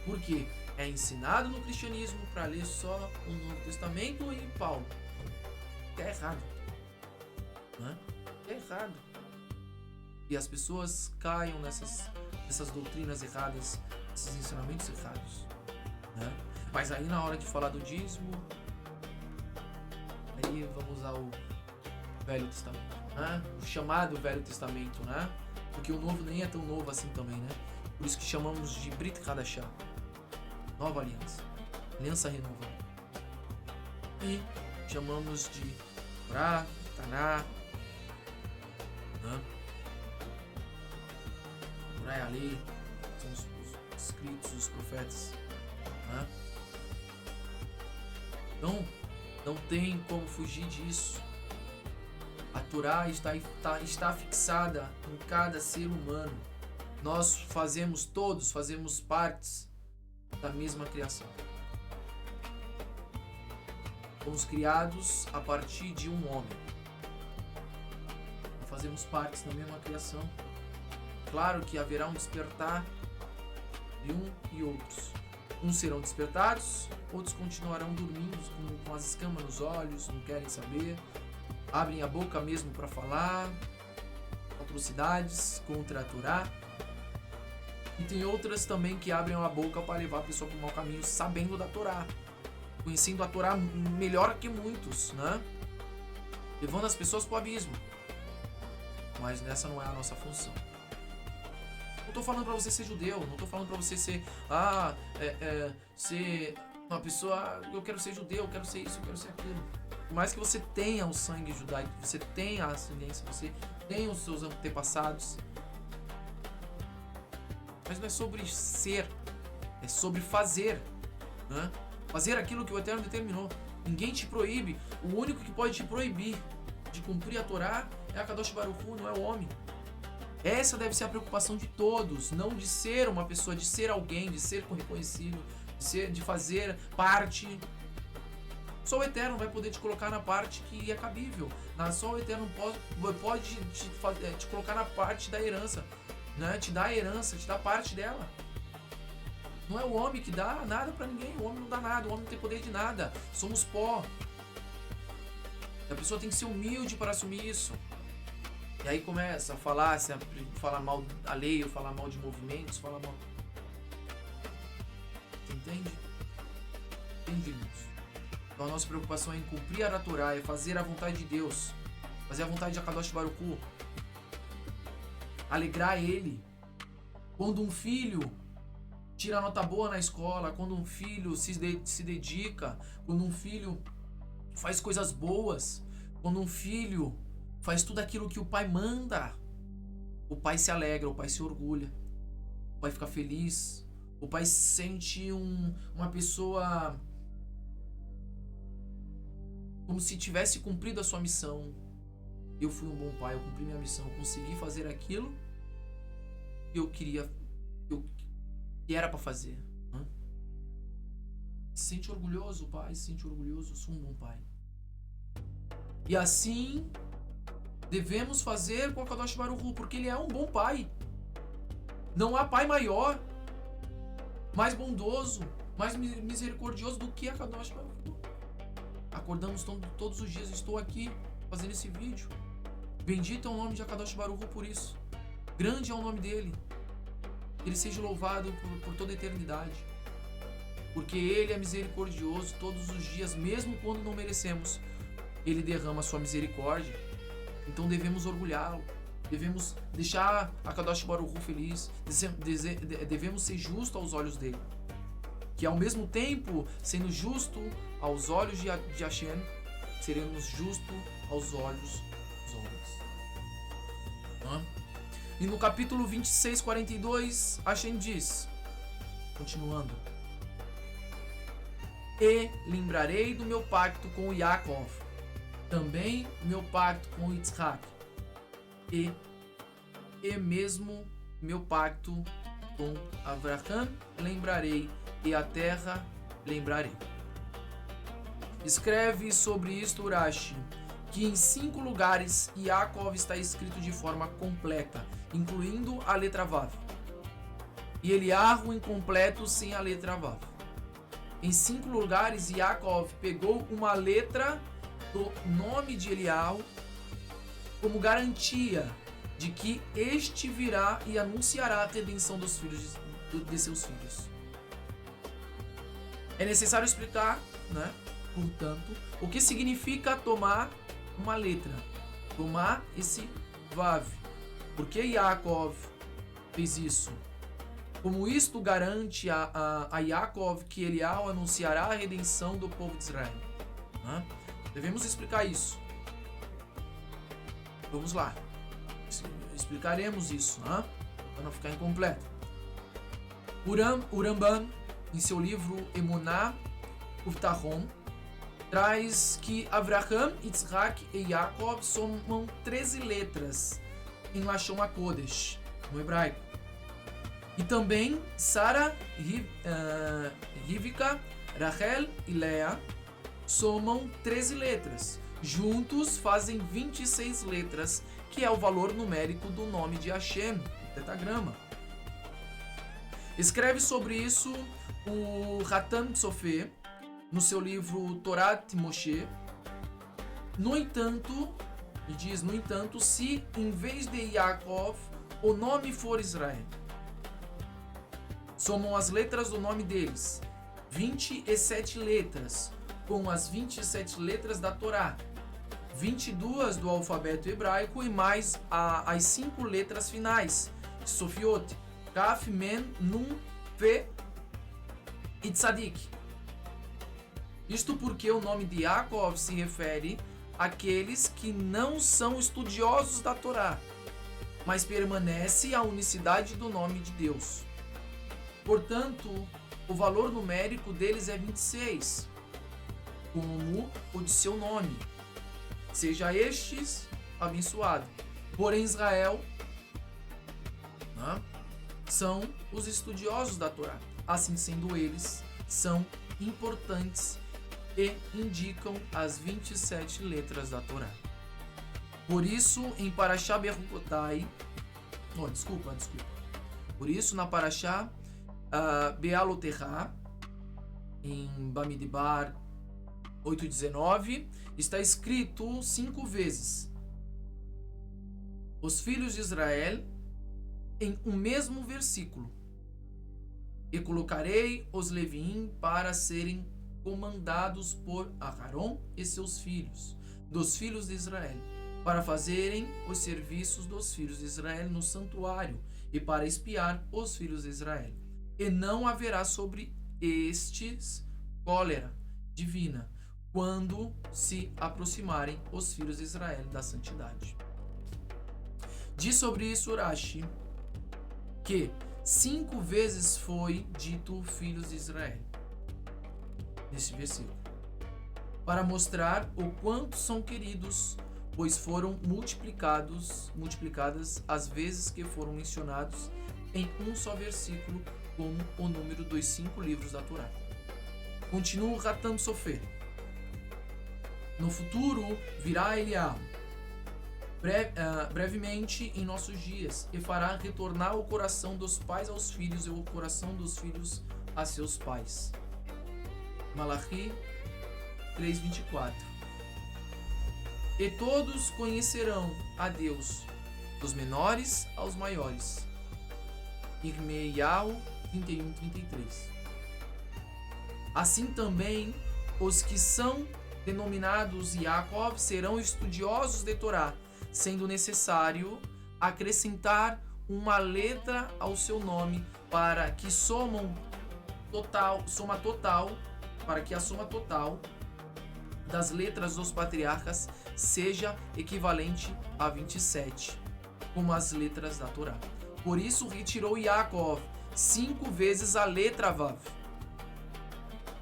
Por quê? É ensinado no cristianismo para ler só o Novo Testamento e Paulo. É errado. É errado. E as pessoas caem nessas doutrinas erradas, nesses ensinamentos errados. Mas aí na hora de falar do dízimo, aí vamos ao Velho Testamento. O chamado Velho Testamento, porque o Novo nem é tão novo assim também, Por isso que chamamos de Brit Hadashah, Nova Aliança, Aliança Renovada. E chamamos de Torá, Taná, Torá é a lei, são os escritos, os profetas. Então, não tem como fugir disso. A Torá está fixada em cada ser humano. Nós todos fazemos partes da mesma criação. Fomos criados a partir de um homem. Fazemos partes da mesma criação. Claro que haverá um despertar de um e outros. Uns serão despertados, outros continuarão dormindo com as escamas nos olhos, não querem saber. Abrem a boca mesmo para falar atrocidades contra a Torá. E tem outras também que abrem a boca para levar a pessoa para o mau caminho, sabendo da Torá, conhecendo a Torá melhor que muitos, levando as pessoas para o abismo. Mas essa não é a nossa função. Não estou falando para você ser judeu, não estou falando para você ser ser uma pessoa, eu quero ser judeu, eu quero ser isso, eu quero ser aquilo. Por mais que você tenha o sangue judaico, você tenha a ascendência, você tenha os seus antepassados, mas não é sobre ser, é sobre fazer, fazer aquilo que o Eterno determinou. Ninguém te proíbe. O único que pode te proibir de cumprir a Torá é a Kadosh Baruch Hu, não é o homem. Essa deve ser a preocupação de todos, não de ser uma pessoa, de ser alguém, de ser reconhecido, de fazer parte. Só o Eterno vai poder te colocar na parte que é cabível. Só o Eterno pode te colocar na parte da herança, te dá a herança, te dá parte dela. Não é o homem que dá nada pra ninguém. O homem não dá nada, o homem não tem poder de nada. Somos pó. A pessoa tem que ser humilde para assumir isso. E aí começa a falar mal alheio, falar mal de movimentos, falar mal. Você entende? grande, irmãos. Então a nossa preocupação é em cumprir a Torá, é fazer a vontade de Deus, fazer a vontade de Akadosh Baruch Hu, alegrar ele. Quando um filho tira nota boa na escola, quando um filho se dedica, quando um filho faz coisas boas, quando um filho faz tudo aquilo que o pai manda, o pai se alegra, o pai se orgulha, o pai fica feliz, o pai se sente uma pessoa como se tivesse cumprido a sua missão. Eu fui um bom pai, eu cumpri minha missão, eu consegui fazer aquilo que eu queria, que era para fazer. Se sente orgulhoso, pai, se sente orgulhoso, eu sou um bom pai. E assim devemos fazer com a Kadosh Baruch Hu, porque ele é um bom pai. Não há pai maior, mais bondoso, mais misericordioso do que a Kadosh Baruch Hu. Acordamos todos os dias, estou aqui fazendo esse vídeo. Bendito é o nome de Akadosh Baruch Hu por isso. Grande é o nome dele. Ele seja louvado por toda a eternidade. Porque ele é misericordioso todos os dias, mesmo quando não merecemos. Ele derrama a sua misericórdia. Então devemos orgulhá-lo. Devemos deixar Akadosh Baruch Hu feliz. Devemos ser justos aos olhos dele. Que ao mesmo tempo, sendo justo aos olhos de Hashem, seremos justos aos olhos dos homens. E no capítulo 26, 42, Hashem diz, continuando: E lembrarei do meu pacto com Yaakov, também meu pacto com Yitzhak, e mesmo meu pacto com Avraham lembrarei, e a terra lembrarei. Escreve sobre isto Urashi, que em 5 lugares Yaakov está escrito de forma completa, incluindo a letra Vav. E Eliarro incompleto sem a letra Vav. Em 5 lugares Yaakov pegou uma letra do nome de Eliarro como garantia de que este virá e anunciará a redenção dos filhos de seus filhos. É necessário explicar, portanto, o que significa tomar uma letra, tomar esse Vav. Por que Yaakov fez isso? Como isto garante a Yaakov que Elial anunciará a redenção do povo de Israel? Devemos explicar isso. Vamos lá. Explicaremos isso, para não ficar incompleto. O Ramban, em seu livro Emuná Uftahon, traz que Avraham, Yitzhak e Yaakov somam 13 letras em Lashon HaKodesh, no hebraico. E também Sara, Rivka, Rachel e Leah somam 13 letras. Juntos fazem 26 letras, que é o valor numérico do nome de Hashem, o tetagrama. Escreve sobre isso o Hatan Sofer, no seu livro Torat Moshe. No entanto, ele diz, se em vez de Yaakov o nome for Israel, somam as letras do nome deles, 27 letras, com as 27 letras da Torá, 22 do alfabeto hebraico e mais as 5 letras finais, Sofiot, Kaf, Men, Nun, Pe e Tzadik. Isto porque o nome de Yaakov se refere àqueles que não são estudiosos da Torá, mas permanece a unicidade do nome de Deus. Portanto, o valor numérico deles é 26, como o de seu nome. Seja estes abençoado. Porém, Israel são os estudiosos da Torá. Assim sendo, eles são importantes e indicam as 27 letras da Torá. Por isso, em Parashá Bechukotai, desculpa. Por isso, na Parashá Bealoterá, em Bamidbar 8:19, está escrito 5 vezes: os filhos de Israel, em um mesmo versículo. E colocarei os Leviim para serem comandados por Aarão e seus filhos, dos filhos de Israel, para fazerem os serviços dos filhos de Israel no santuário e para espiar os filhos de Israel. E não haverá sobre estes cólera divina quando se aproximarem os filhos de Israel da santidade. Diz sobre isso Urashi que 5 vezes foi dito filhos de Israel nesse versículo, para mostrar o quanto são queridos, pois foram multiplicadas as vezes que foram mencionados em um só versículo, como o número dos 5 livros da Torá. Continua o Hatam Sofer. No futuro virá Eliahu, brevemente em nossos dias, e fará retornar o coração dos pais aos filhos e o coração dos filhos a seus pais. Malachi 3:24. E todos conhecerão a Deus, dos menores aos maiores. Irmeiyahu 31:33. Assim também os que são denominados Yaakov serão estudiosos de Torá, sendo necessário acrescentar uma letra ao seu nome para que a soma total das letras dos patriarcas seja equivalente a 27, como as letras da Torá. Por isso retirou Yaakov 5 vezes a letra Vav,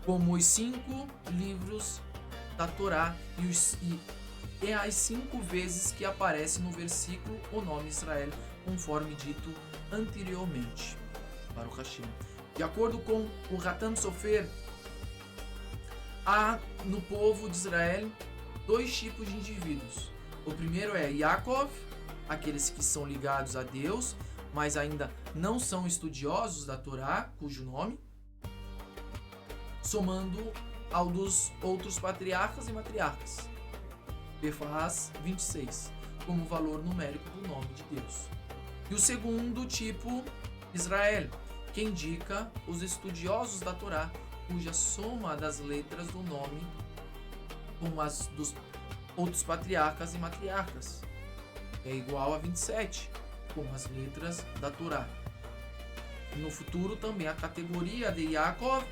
como os 5 livros da Torá e as 5 vezes que aparece no versículo o nome Israel, conforme dito anteriormente. Para o Hashem. De acordo com o Hatam Sofer, há no povo de Israel 2 tipos de indivíduos. O primeiro é Yaakov, aqueles que são ligados a Deus, mas ainda não são estudiosos da Torá, cujo nome, somando ao dos outros patriarcas e matriarcas. Pefaz 26, como valor numérico do nome de Deus. E o segundo tipo, Israel, que indica os estudiosos da Torá, cuja soma das letras do nome, como as dos outros patriarcas e matriarcas, é igual a 27, como as letras da Torá. No futuro também a categoria de Yaakov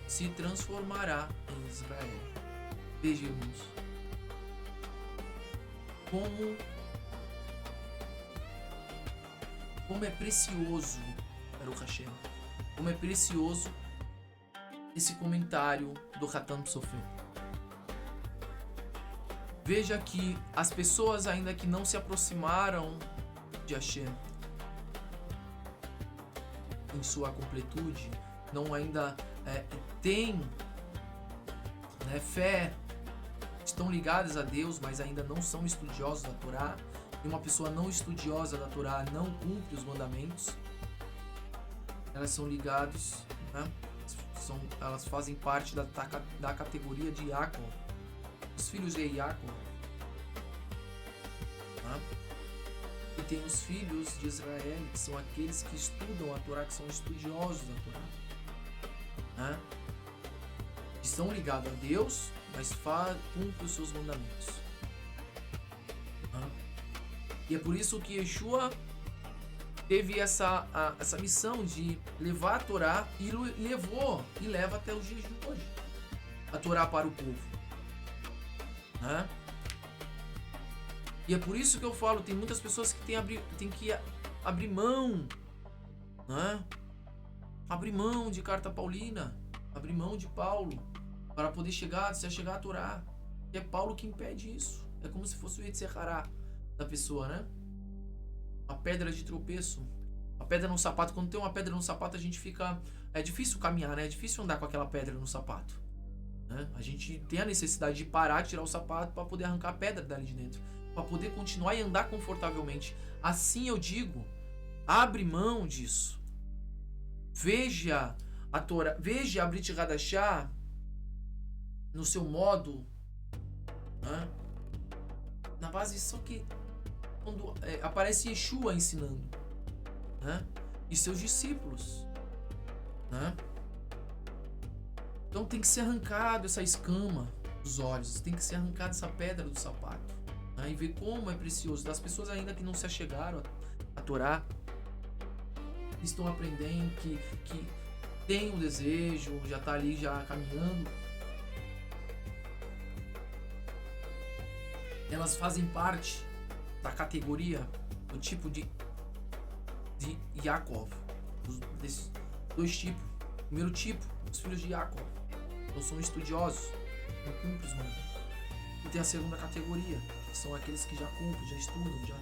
se transformará em Israel. Vejamos como é precioso para o Hashem, como é precioso esse comentário do Hatam Sofer. Veja que as pessoas ainda que não se aproximaram de Hashem em sua completude, não ainda têm fé, estão ligadas a Deus, mas ainda não são estudiosos da Torá. E uma pessoa não estudiosa da Torá não cumpre os mandamentos. Elas são ligadas, elas fazem parte da categoria de Yaakov, os filhos de Yaakov. E tem os filhos de Israel, que são aqueles que estudam a Torá, que são estudiosos da Torá. Que são ligados a Deus, mas cumprem os seus mandamentos. E é por isso que Yeshua teve essa missão de levar a Torá e leva até os dias de hoje a Torá para o povo. E é por isso que eu falo, tem muitas pessoas que tem que abrir mão, abrir mão de carta paulina, abrir mão de Paulo, para poder chegar a Torá. E é Paulo que impede isso. É como se fosse o Yetzer Hará da pessoa, A pedra de tropeço, a pedra no sapato. Quando tem uma pedra no sapato, a gente fica... É difícil caminhar, É difícil andar com aquela pedra no sapato, A gente tem a necessidade de parar, tirar o sapato para poder arrancar a pedra dali de dentro, para poder continuar e andar confortavelmente. Assim eu digo, abre mão disso. Veja a Torá, veja a Brit Hadashah no seu modo, na base, só que quando aparece Yeshua ensinando, e seus discípulos, Então tem que ser arrancado essa escama dos olhos, tem que ser arrancada essa pedra do sapato, né? E ver como é precioso. Das pessoas ainda que não se achegaram a Torá, que estão aprendendo, que tem o desejo, já está ali já caminhando, elas fazem parte da categoria do tipo de Yaakov, desses dois tipos. Primeiro tipo, os filhos de Yaakov, não são estudiosos, não cumprem os mandamentos. E tem a segunda categoria, que são aqueles que já cumprem, já estudam, já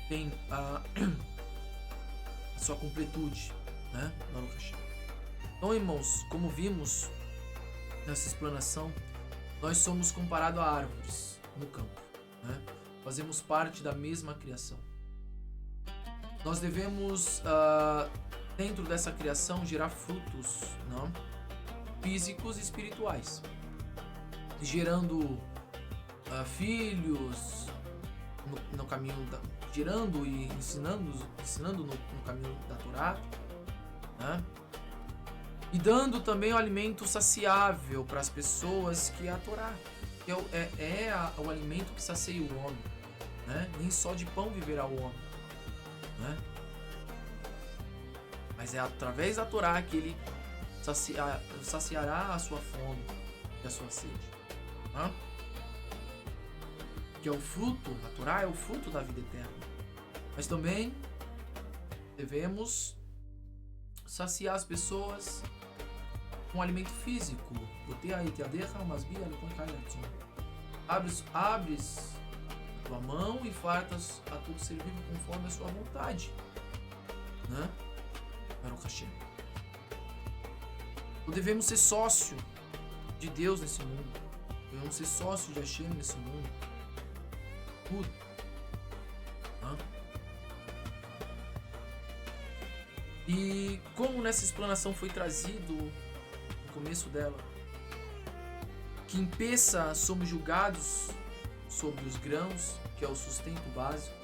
tem a sua completude, né? Baruch Hashem. Então, irmãos, como vimos nessa explanação, nós somos comparados a árvores no campo, né? Fazemos parte da mesma criação. Nós devemos, dentro dessa criação, gerar frutos, não? Físicos e espirituais, gerando filhos no caminho gerando e ensinando no caminho da Torá, né? E dando também o alimento saciável para as pessoas, que é a Torá, que o alimento que sacia o homem, né? Nem só de pão viverá o homem, né? Mas é através da Torá que ele saciará a sua fome e a sua sede, né? Que é o fruto, a Torá é o fruto da vida eterna. Mas também devemos saciar as pessoas com alimento físico. Abres a tua mão e fartas a todo ser vivo conforme a sua vontade, né? Baruch Hashem. Então devemos ser sócio de Deus nesse mundo. Devemos ser sócio de Hashem nesse mundo. Tudo. E como nessa explanação foi trazido no começo dela, que em Pessa somos julgados sobre os grãos, que é o sustento básico,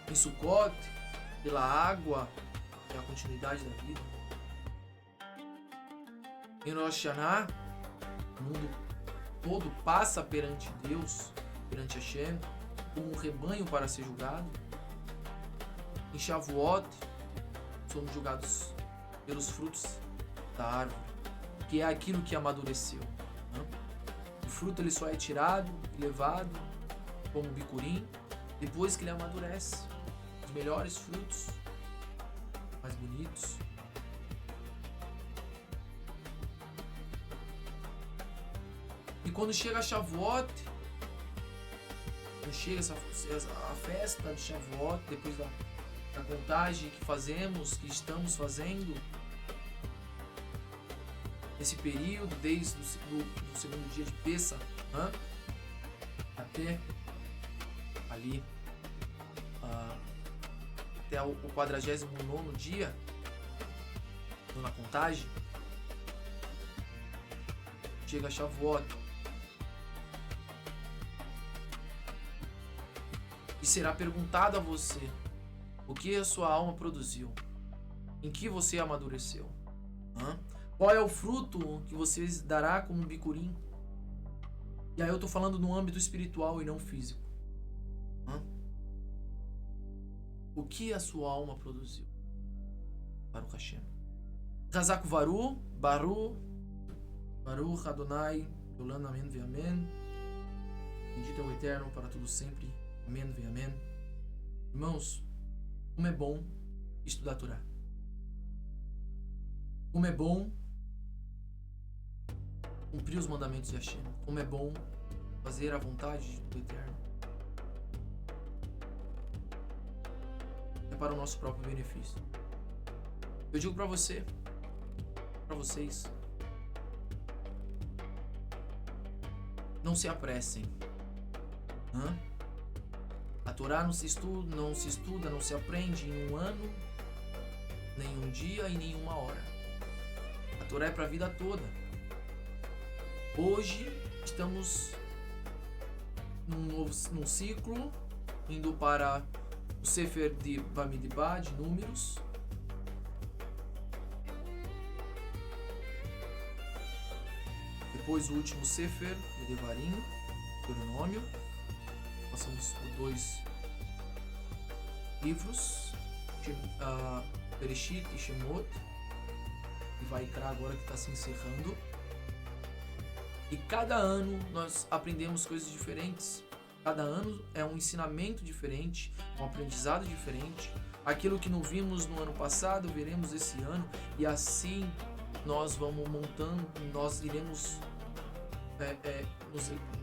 em Sukkot pela água, que é a continuidade da vida, em Rosh Hashanah o mundo todo passa perante Deus, perante Hashem, como um rebanho para ser julgado. Em Shavuot somos julgados pelos frutos da árvore, que é aquilo que amadureceu, né? O fruto ele só é tirado e levado como bicurim depois que ele amadurece. Os melhores frutos, mais bonitos. E quando chega a Shavuot, quando chega a festa de Shavuot, depois da contagem que fazemos, que estamos fazendo nesse período, desde o segundo dia de Pessa, né? Até ali até o 49º dia na contagem, chega a Shavuot e será perguntado a você o que a sua alma produziu, em que você amadureceu, qual é o fruto que você dará como um bicurim. E aí eu tô falando no âmbito espiritual e não físico. O que a sua alma produziu? Baruch Hashem. Chazak Varu, Baruch Adonai, Yolan, Amém ve Amém. Bendito é o Eterno para tudo sempre. Amém ve Amém. Irmãos, como é bom estudar a Torá. Como é bom cumprir os mandamentos de Hashem. Como é bom fazer a vontade do Eterno. É para o nosso próprio benefício. Eu digo para vocês, não se apressem. A Torá não se estuda, não se aprende em um ano, nem um dia e nem uma hora. A Torá é para a vida toda. Hoje estamos num ciclo, indo para o Sefer de Bamidbar, de Números. Depois o último Sefer de Devarim, Deuteronômio. Passamos por 2 livros, Bereshit e Shemot, e Vaikra agora que está se encerrando. E cada ano nós aprendemos coisas diferentes. Cada ano é um ensinamento diferente, um aprendizado diferente. Aquilo que não vimos no ano passado, veremos esse ano. E assim nós vamos montando, nós iremos,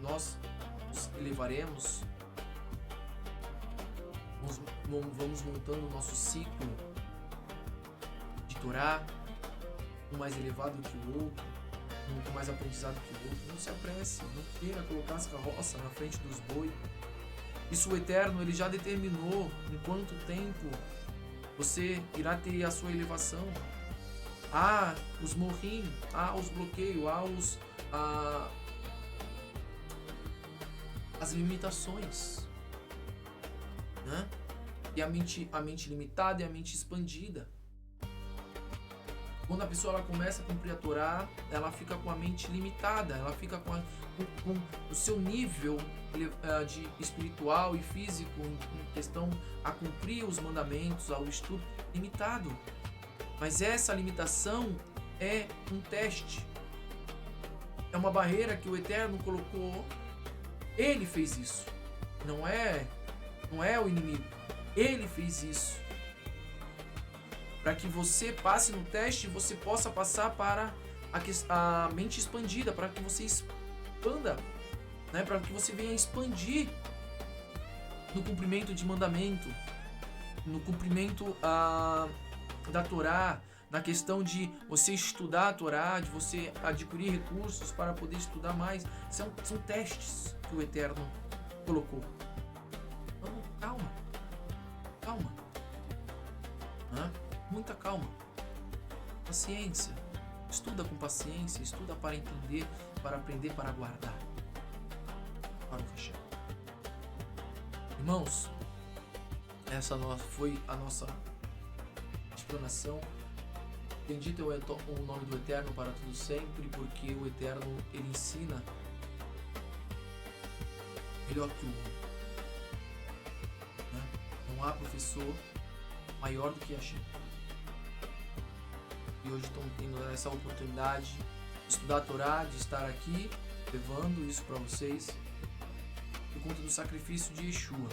nós nos elevaremos, vamos montando o nosso ciclo de Torá, um mais elevado que o outro, muito mais aprendizado que o outro. Não se apresse, não queira colocar as carroças na frente dos bois. Isso o Eterno, ele já determinou em quanto tempo você irá ter a sua elevação. Há os morrim, há os bloqueios, há as limitações, né? E a mente limitada e a mente expandida. Quando a pessoa ela começa a cumprir a Torá, ela fica com a mente limitada, ela fica com o seu nível de espiritual e físico em questão a cumprir os mandamentos, ao estudo, limitado. Mas essa limitação é um teste, é uma barreira que o Eterno colocou. Ele fez isso, não é o inimigo. Ele fez isso para que você passe no teste e você possa passar para a mente expandida, para que você expanda, né? Para que você venha expandir no cumprimento de mandamento, no cumprimento da Torá, na questão de você estudar a Torá, de você adquirir recursos para poder estudar mais. São testes que o Eterno colocou. Então, calma. Muita calma. Paciência. Estuda com paciência, estuda para entender, para aprender, para guardar. Para o Hashem. Irmãos, essa foi a nossa explanação. Bendito é o nome do Eterno para tudo sempre, porque o Eterno, ele ensina melhor que o homem. Né? Não há professor maior do que Hashem. E hoje estamos tendo essa oportunidade de estudar a Torá, de estar aqui levando isso para vocês por conta do sacrifício de Yeshua.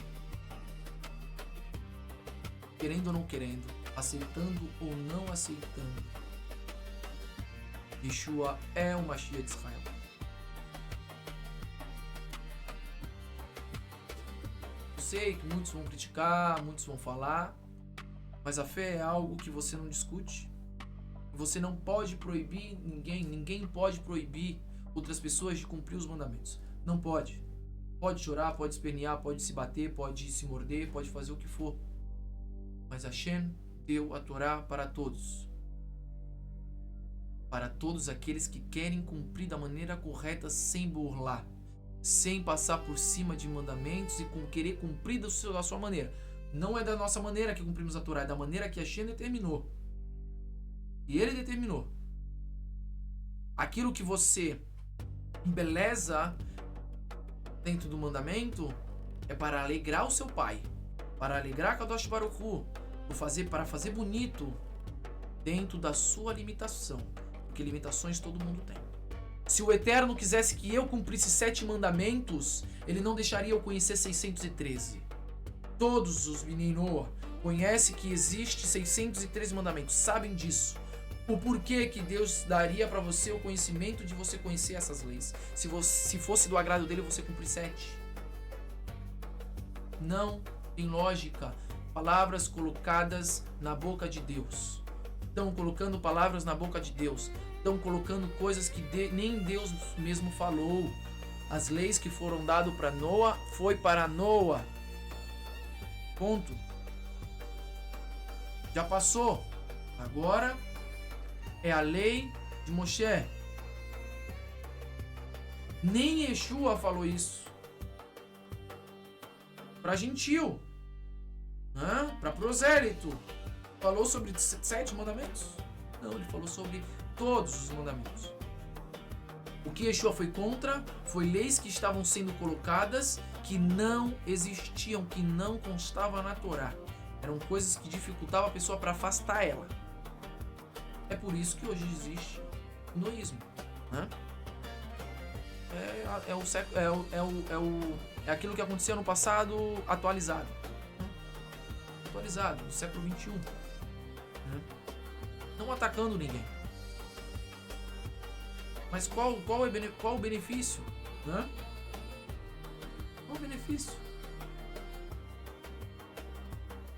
Querendo ou não querendo, aceitando ou não aceitando, Yeshua é o Mashiach de Israel. Eu sei que muitos vão criticar, muitos vão falar, mas a fé é algo que você não discute. Você não pode proibir ninguém pode proibir outras pessoas de cumprir os mandamentos. Não pode. Pode chorar, pode espernear, pode se bater, pode se morder, pode fazer o que for. Mas Hashem deu a Torá para todos. Para todos aqueles que querem cumprir da maneira correta, sem burlar, sem passar por cima de mandamentos e querer cumprir da sua maneira. Não é da nossa maneira que cumprimos a Torá, é da maneira que Hashem determinou. E ele determinou. Aquilo que você embeleza dentro do mandamento é para alegrar o seu pai, para alegrar Kadosh Baruch Hu, para fazer bonito dentro da sua limitação, porque limitações todo mundo tem. Se o Eterno quisesse que eu cumprisse 7 mandamentos, ele não deixaria eu conhecer 613. Todos os Bnei Noah conhecem que existe 613 mandamentos, sabem disso. O porquê que Deus daria para você o conhecimento de você conhecer essas leis? Se fosse do agrado dele, você cumprir 7. Não tem lógica. Palavras colocadas na boca de Deus. Estão colocando palavras na boca de Deus. Estão colocando coisas que nem Deus mesmo falou. As leis que foram dadas para Noa, foi para Noa. Ponto. Já passou. Agora é a lei de Moshe. Nem Yeshua falou isso. Para gentil, né? Para prosélito. Falou sobre 7 mandamentos? Não, ele falou sobre todos os mandamentos. O que Yeshua foi contra foi leis que estavam sendo colocadas que não existiam, que não constavam na Torá. Eram coisas que dificultavam a pessoa para afastar ela. É por isso que hoje existe o noísmo, né? É aquilo que acontecia no passado atualizado. Atualizado, no século XXI. Né? Não atacando ninguém. Mas qual o benefício? Né? Qual o benefício?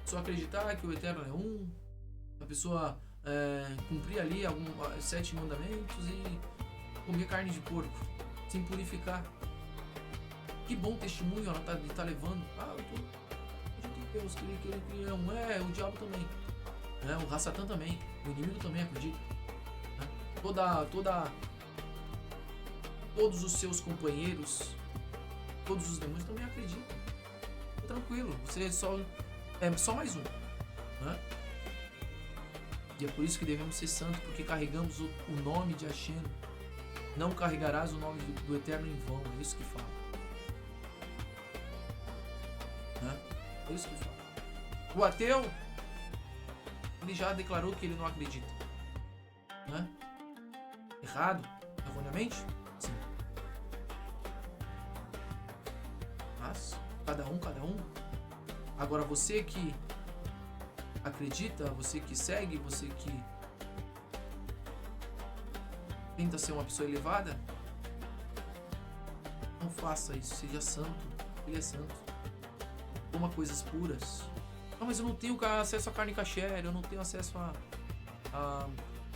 Só acreditar que o Eterno é um, a pessoa cumprir ali 7 mandamentos e comer carne de porco, sem purificar. Que bom testemunho ela tá levando. Eu tô Deus, que ele é um, o diabo também, né? O Rassatã também, o inimigo também acredita, né? Todos os seus companheiros, todos os demônios também acreditam. Tranquilo, você é só mais um, né? E é por isso que devemos ser santos, porque carregamos o nome de Hashem. Não carregarás o nome do Eterno em vão, é isso que fala. Né? É isso que fala. O ateu, ele já declarou que ele não acredita. Né? Errado? Erroneamente? Sim. Mas, cada um. Agora você que acredita, você que segue, você que tenta ser uma pessoa elevada, não faça isso, seja santo, ele é santo. Coma coisas puras. Não, mas eu não tenho acesso a carne kasher, eu não tenho acesso a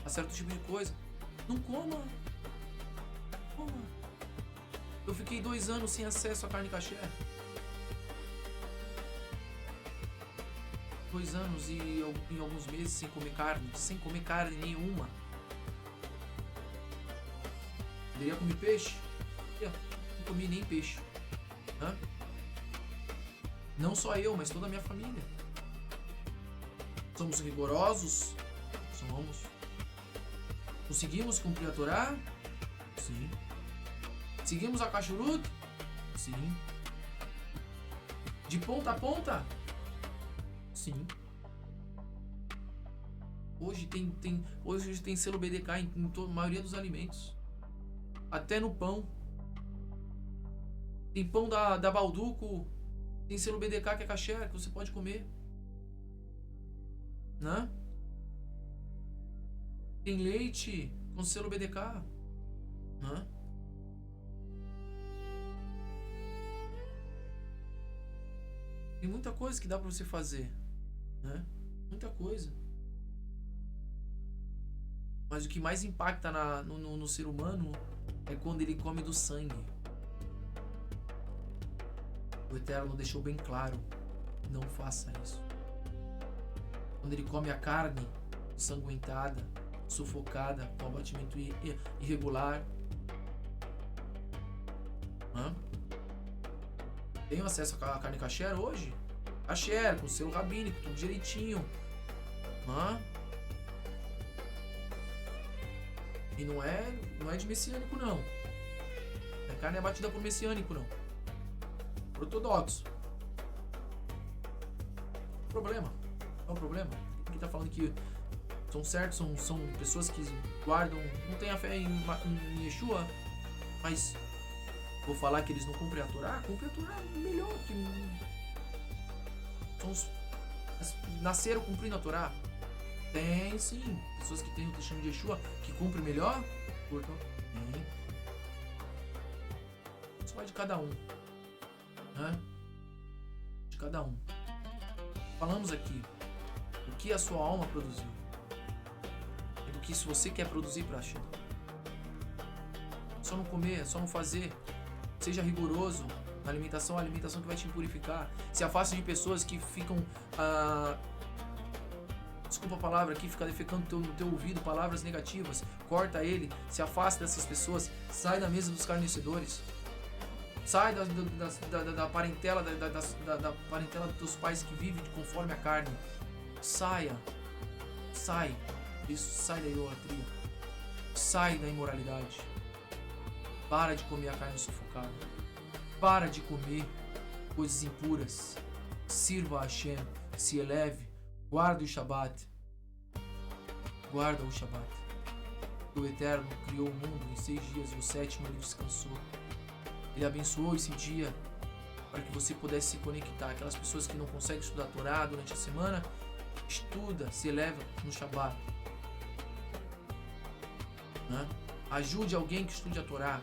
certo tipo de coisa. Não coma. Eu fiquei 2 anos sem acesso a carne kasher. 2 anos e em alguns meses sem comer carne nenhuma. Poderia comer peixe? Não comi nem peixe. Não só eu, mas toda a minha família. Somos rigorosos? Somos. Conseguimos cumprir a Torá? Sim. Seguimos a Kashrut? Sim. De ponta a ponta? Sim. Hoje tem selo BDK em a maioria dos alimentos. Até no pão. Tem pão da Balduco. Tem selo BDK que é kasher, que você pode comer. Né? Tem leite com selo BDK. Né? Tem muita coisa que dá pra você fazer. Né? Muita coisa. Mas o que mais impacta no ser humano é quando ele come do sangue. O Eterno deixou bem claro: não faça isso. Quando ele come a carne ensanguentada, sufocada, com abatimento irregular. Tenho acesso à carne kasher hoje? Kasher, com selo rabínico, tudo direitinho. E não é de messiânico, não. A carne é batida por messiânico, não. Ortodoxo. Problema. Qual é o problema? Quem tá falando que são certos, são pessoas que guardam, não têm a fé em Yeshua, mas vou falar que eles não cumprem a Torá? Cumprem a Torá melhor que... nasceram cumprindo a Torá? Tem sim. Pessoas que têm o testemunho de Yeshua que cumprem melhor? Tem. Isso vai de cada um. Né? De cada um. Falamos aqui o que a sua alma produziu e do que se você quer produzir para Hashem. Só não comer, só não fazer. Seja rigoroso na alimentação, a alimentação que vai te purificar. Se afaste de pessoas que ficam desculpa a palavra aqui, fica defecando no teu ouvido palavras negativas. Corta ele, se afasta dessas pessoas, sai da mesa dos carnecedores. Sai da parentela da parentela dos teus pais que vivem conforme a carne. Sai da idolatria. Sai da imoralidade. Para de comer a carne sufocada. Para de comer coisas impuras. Sirva a Hashem, se eleve, guarda o Shabat. Guarda o Shabat. O Eterno criou o mundo em 6 dias e o 7º ele descansou. Ele abençoou esse dia para que você pudesse se conectar. Aquelas pessoas que não conseguem estudar a Torá durante a semana, estuda, se eleva no Shabat. Né? Ajude alguém que estude a Torá,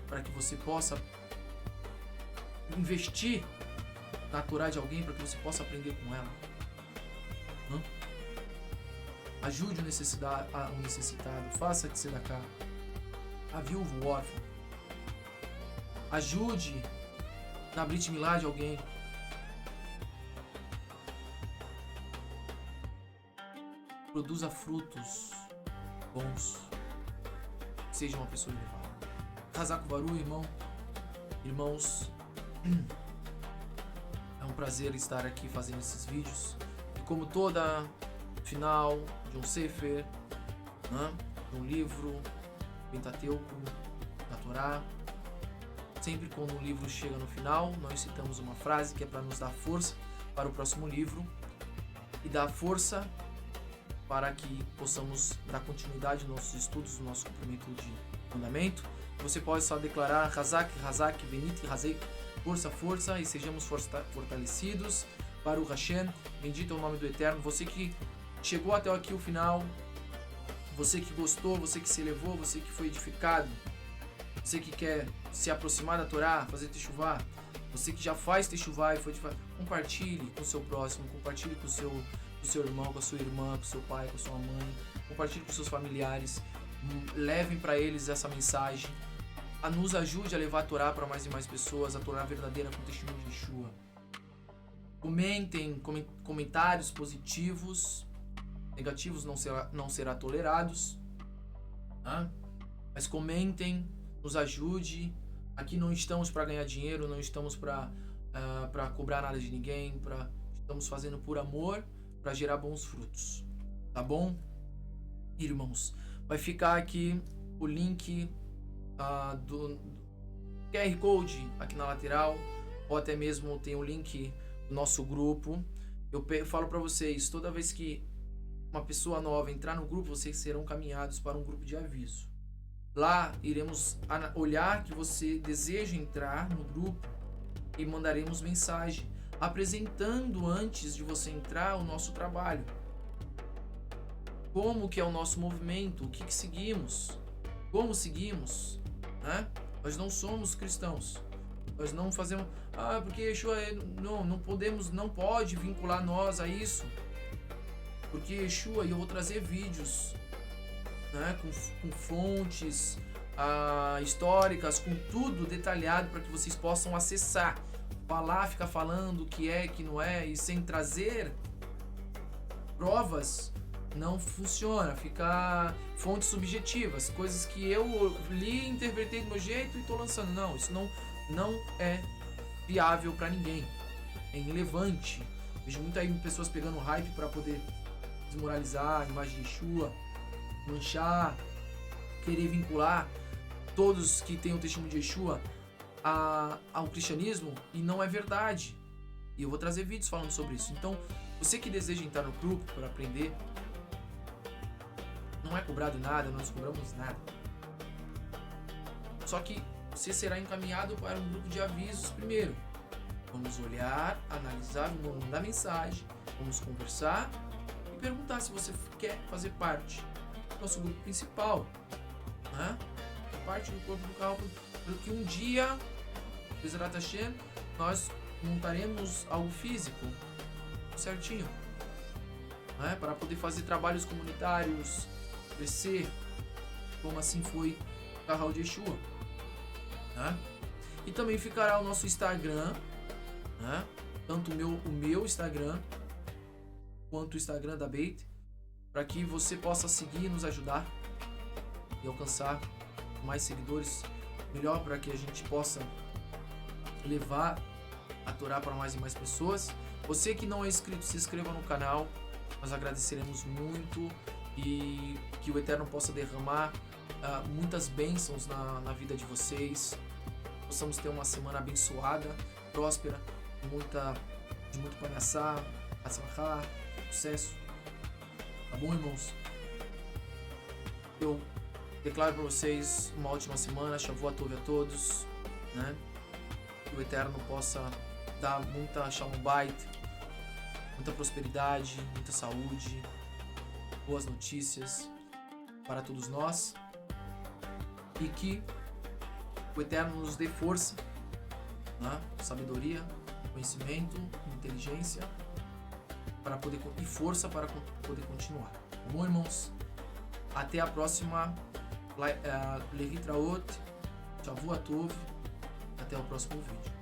para que você possa investir na Torá de alguém, para que você possa aprender com ela. Né? Ajude o necessitado, faça de tzedakah, a viúva, o órfão. Ajude na Brit Milá de alguém. Produza frutos bons. Seja uma pessoa elevada. Hazak Baru, irmãos, é um prazer estar aqui fazendo esses vídeos. E como toda final de um Sefer, né, de um livro, Pentateuco, da Torá, sempre quando um livro chega no final, nós citamos uma frase que é para nos dar força para o próximo livro e dar força para que possamos dar continuidade nos nossos estudos, no nosso cumprimento de mandamento. Você pode só declarar Hazak, Hazak, Benit, Hazek, força, força, e sejamos fortalecidos para o Hashem. Bendito é o nome do Eterno. Você que chegou até aqui o final, você que gostou, você que se elevou, você que foi edificado, você que quer se aproximar da Torá, fazer Teshuvá, você que já faz Teshuvá e foi edificado, compartilhe com o seu próximo, compartilhe com o seu irmão, com a sua irmã, com o seu pai, com a sua mãe, compartilhe com os seus familiares, levem para eles essa mensagem, nos ajude a levar a Torá para mais e mais pessoas, a Torá verdadeira com o testemunho de Yeshua. Comentem comentários positivos, negativos não será tolerados, tá? Mas comentem, nos ajude. Aqui não estamos para ganhar dinheiro, não estamos para cobrar nada de ninguém, estamos fazendo por amor, para gerar bons frutos, tá bom? Irmãos, vai ficar aqui o link do QR Code aqui na lateral, ou até mesmo tem o link do nosso grupo. Eu falo para vocês, toda vez que uma pessoa nova entrar no grupo, vocês serão caminhados para um grupo de aviso. Lá iremos olhar que você deseja entrar no grupo e mandaremos mensagem apresentando, antes de você entrar, o nosso trabalho. Como que é o nosso movimento, o que seguimos, como seguimos, né? Nós não somos cristãos, nós não fazemos, porque Yeshua não pode vincular nós a isso, porque Yeshua, e eu vou trazer vídeos, né, com fontes históricas, com tudo detalhado para que vocês possam acessar. Ficar falando o que é, que não é, e sem trazer provas, não funciona. Ficar fontes subjetivas, coisas que eu li, interpretei do meu jeito e estou lançando. Não, isso não é viável para ninguém, é irrelevante. Vejo muito aí pessoas pegando hype para poder desmoralizar a imagem de Yeshua, manchar, querer vincular todos que têm o testemunho de Yeshua ao cristianismo, e não é verdade. E eu vou trazer vídeos falando sobre isso. Então, você que deseja entrar no grupo para aprender, não é cobrado nada, não nos cobramos nada. Só que você será encaminhado para um grupo de avisos primeiro. Vamos olhar, analisar, vamos mandar mensagem, vamos conversar e perguntar se você quer fazer parte do nosso grupo principal, né? Parte do corpo do carro, porque um dia, Bezerra Hashem, nós montaremos algo físico certinho, né? Para poder fazer trabalhos comunitários, crescer, como assim foi o Carral de Yeshua, né? E também ficará o nosso Instagram, né? Tanto o meu Instagram quanto o Instagram da Beit, para que você possa seguir e nos ajudar e alcançar mais seguidores, melhor, para que a gente possa levar a Torá para mais e mais pessoas. Você que não é inscrito, se inscreva no canal, nós agradeceremos muito, e que o Eterno possa derramar muitas bênçãos na vida de vocês. Possamos ter uma semana abençoada, próspera, de muito panhassá, atzlachá, sucesso. Tá bom, irmãos? Eu declaro para vocês uma ótima semana, Shavua Tov a todos, né? Que o Eterno possa dar muita Shalom Bait, muita prosperidade, muita saúde, boas notícias para todos nós, e que o Eterno nos dê força, né? Sabedoria, conhecimento, inteligência e força para poder continuar. Bom, irmãos? Até a próxima. Lehitraot, Shavua Tov. Até o próximo vídeo.